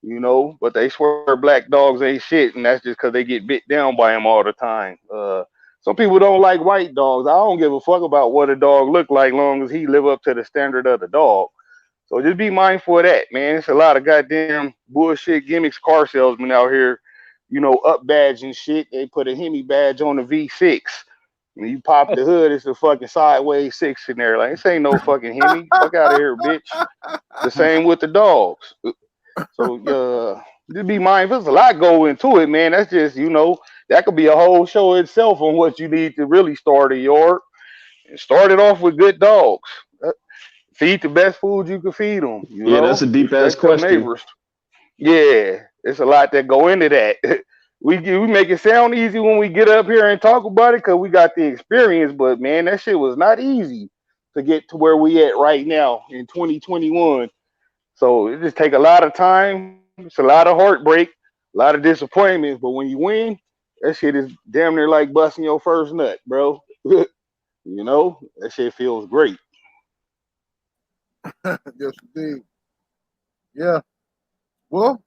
you know. But they swear black dogs ain't shit, and that's just because they get bit down by him all the time. Some people don't like white dogs. I don't give a fuck about what a dog look like, long as he live up to the standard of the dog. So just be mindful of that, man. It's a lot of goddamn bullshit gimmicks car salesmen out here, you know, up badge and shit. They put a Hemi badge on the V6. When you pop the hood, it's a fucking sideways six in there. Like, this ain't no fucking Hemi. Fuck out of here, bitch. The same with the dogs. So just be mindful. There's a lot go into it, man. That's just, you know, that could be a whole show itself on what you need to really start a yard. And start it off with good dogs. Feed the best food you can feed them. You Yeah, that's know, a deep ass respect your question. neighbors. Yeah, it's a lot that go into that. We make it sound easy when we get up here and talk about it because we got the experience. But man, that shit was not easy to get to where we at right now in 2021. So it just take a lot of time. It's a lot of heartbreak, a lot of disappointments. But when you win, that shit is damn near like busting your first nut, bro. You know, that shit feels great. Yes, indeed. Yeah. Well,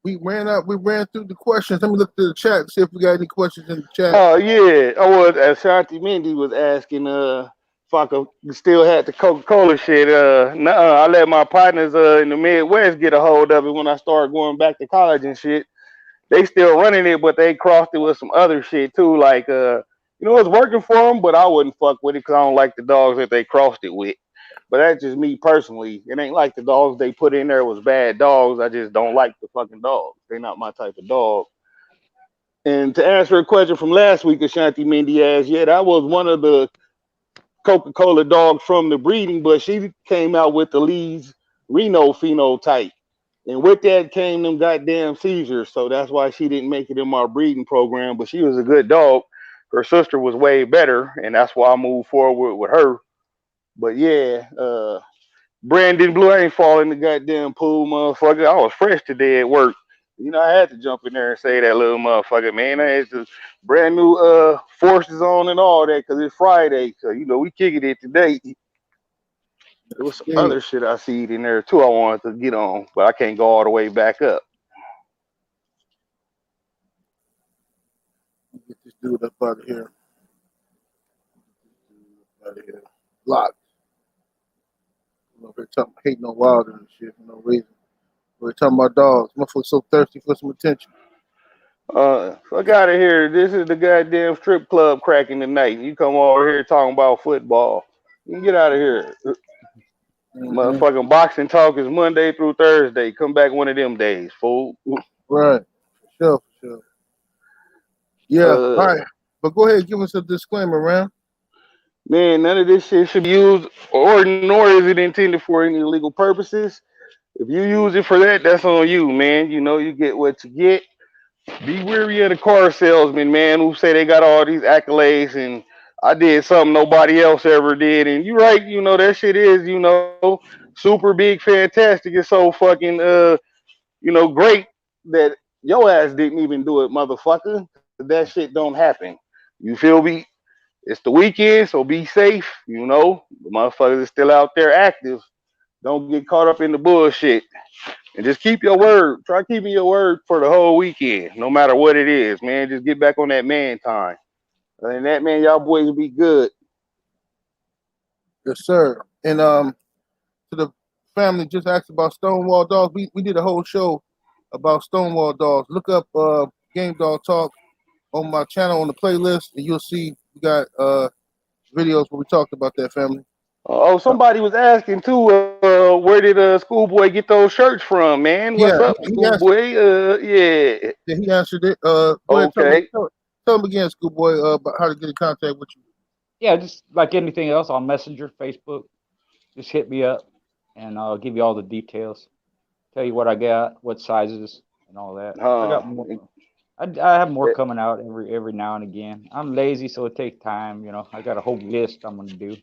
we ran through the questions. Let me look through the chat, see if we got any questions in the chat. Oh yeah. Oh well, Ashanti Mindy was asking if I could still had the Coca-Cola shit. Nuh I let my partners in the Midwest get a hold of it when I started going back to college and shit. They still running it, but they crossed it with some other shit too. Like you know, it's working for them, but I wouldn't fuck with it because I don't like the dogs that they crossed it with. But that's just me personally. It ain't like the dogs they put in there was bad dogs. I just don't like the fucking dogs. They're not my type of dog. And to answer a question from last week, Ashanti Mindy asked, yeah, that was one of the Coca-Cola dogs from the breeding, but she came out with the Lee's Reno phenotype. And with that came them goddamn seizures. So that's why she didn't make it in my breeding program. But she was a good dog. Her sister was way better, and that's why I moved forward with her. But yeah, Brandon Blue ain't fall in the goddamn pool, motherfucker. I was fresh today at work. You know, I had to jump in there and say that little motherfucker, man. I had the brand new forces on and all that because it's Friday. So, you know, we kicking it today. There was some Yeah, other shit I see in there too I wanted to get on, but I can't go all the way back up. get this dude up out of here. Out of here. Locked. You know, they're talking hating on Wilder and shit for no reason. We're talking about dogs. Motherfucker so thirsty for some attention. Fuck out of here. This is the goddamn strip club cracking tonight. You come over here talking about football. You can get out of here. Mm-hmm. Motherfucking boxing talk is Monday through Thursday. Come back one of them days, fool. Right. For sure. Yeah. All Uh, right. But go ahead, give us a disclaimer, man. Man, none of this shit should be used, or nor is it intended for any illegal purposes. If you use it for that, that's on you, man. You know, you get what you get. Be weary of the car salesman, man, who say they got all these accolades and I did something nobody else ever did. And you're right, you know, that shit is, you know, super big, fantastic. It's so fucking, you know, great that your ass didn't even do it, motherfucker. That shit don't happen. You feel me? It's the weekend, so be safe. You know, the motherfuckers are still out there active. Don't get caught up in the bullshit. And just keep your word. Try keeping your word for the whole weekend, no matter what it is, man. Just get back on that man time. And that, man, y'all boys will be good. Yes, sir. And to the family just asked about Stonewall Dogs. We did a whole show about Stonewall Dogs. Look up Game Dog Talk on my channel on the playlist, and you'll see we got videos where we talked about that family. Oh, somebody was asking too. Where did Schoolboy get those shirts from, man? What's Yeah, up, he answered. Schoolboy? Yeah. Yeah, he answered it. Go ahead, Okay. tell him again, Schoolboy, about how to get in contact with you. Yeah, just like anything else on Messenger, Facebook, just hit me up and I'll give you all the details. Tell you what I got, what sizes, and all that. I Huh. got more. I have more coming out every now and again. I'm lazy, so it takes time. You know, I got a whole list I'm gonna do.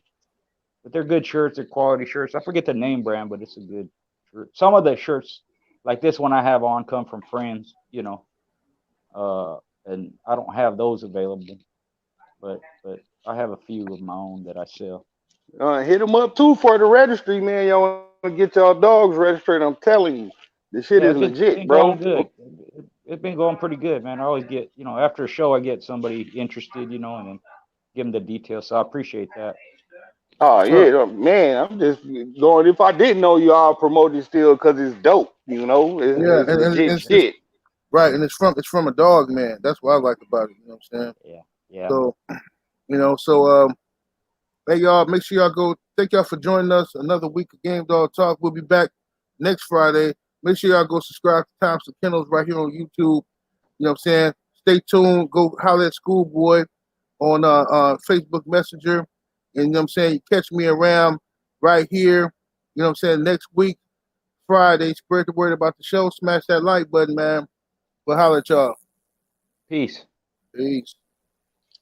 But they're good shirts. They're quality shirts. I forget the name brand, but it's a good shirt. Some of the shirts, like this one I have on, come from friends, you know. And I don't have those available, but I have a few of my own that I sell. Hit them up too for the registry, man. Y'all want to get y'all dogs registered? I'm telling you, this shit Yeah, is it's legit, been going bro. good. It's been going pretty good, man. I always get, you know, after a show, I get somebody interested, you know, and then give them the details. So I appreciate that. Oh Sure. yeah, man. I'm just going. If I didn't know you all promote it still, cause it's dope. You know, Yeah, it's and legit it's shit. right, and it's from a dog, man. That's what I like about it. You know what I'm saying? Yeah, yeah. So, hey y'all, make sure y'all go. Thank y'all for joining us. Another week of Game Dog Talk. We'll be back next Friday. Make sure y'all go subscribe to Times of Kennels right here on YouTube. You know what I'm saying? Stay tuned. Go holler at Schoolboy on Facebook Messenger. And you know what I'm saying? You catch me around right here. You know what I'm saying? Next week, Friday. Spread the word about the show. Smash that like button, man. We'll holler at y'all. Peace. Peace.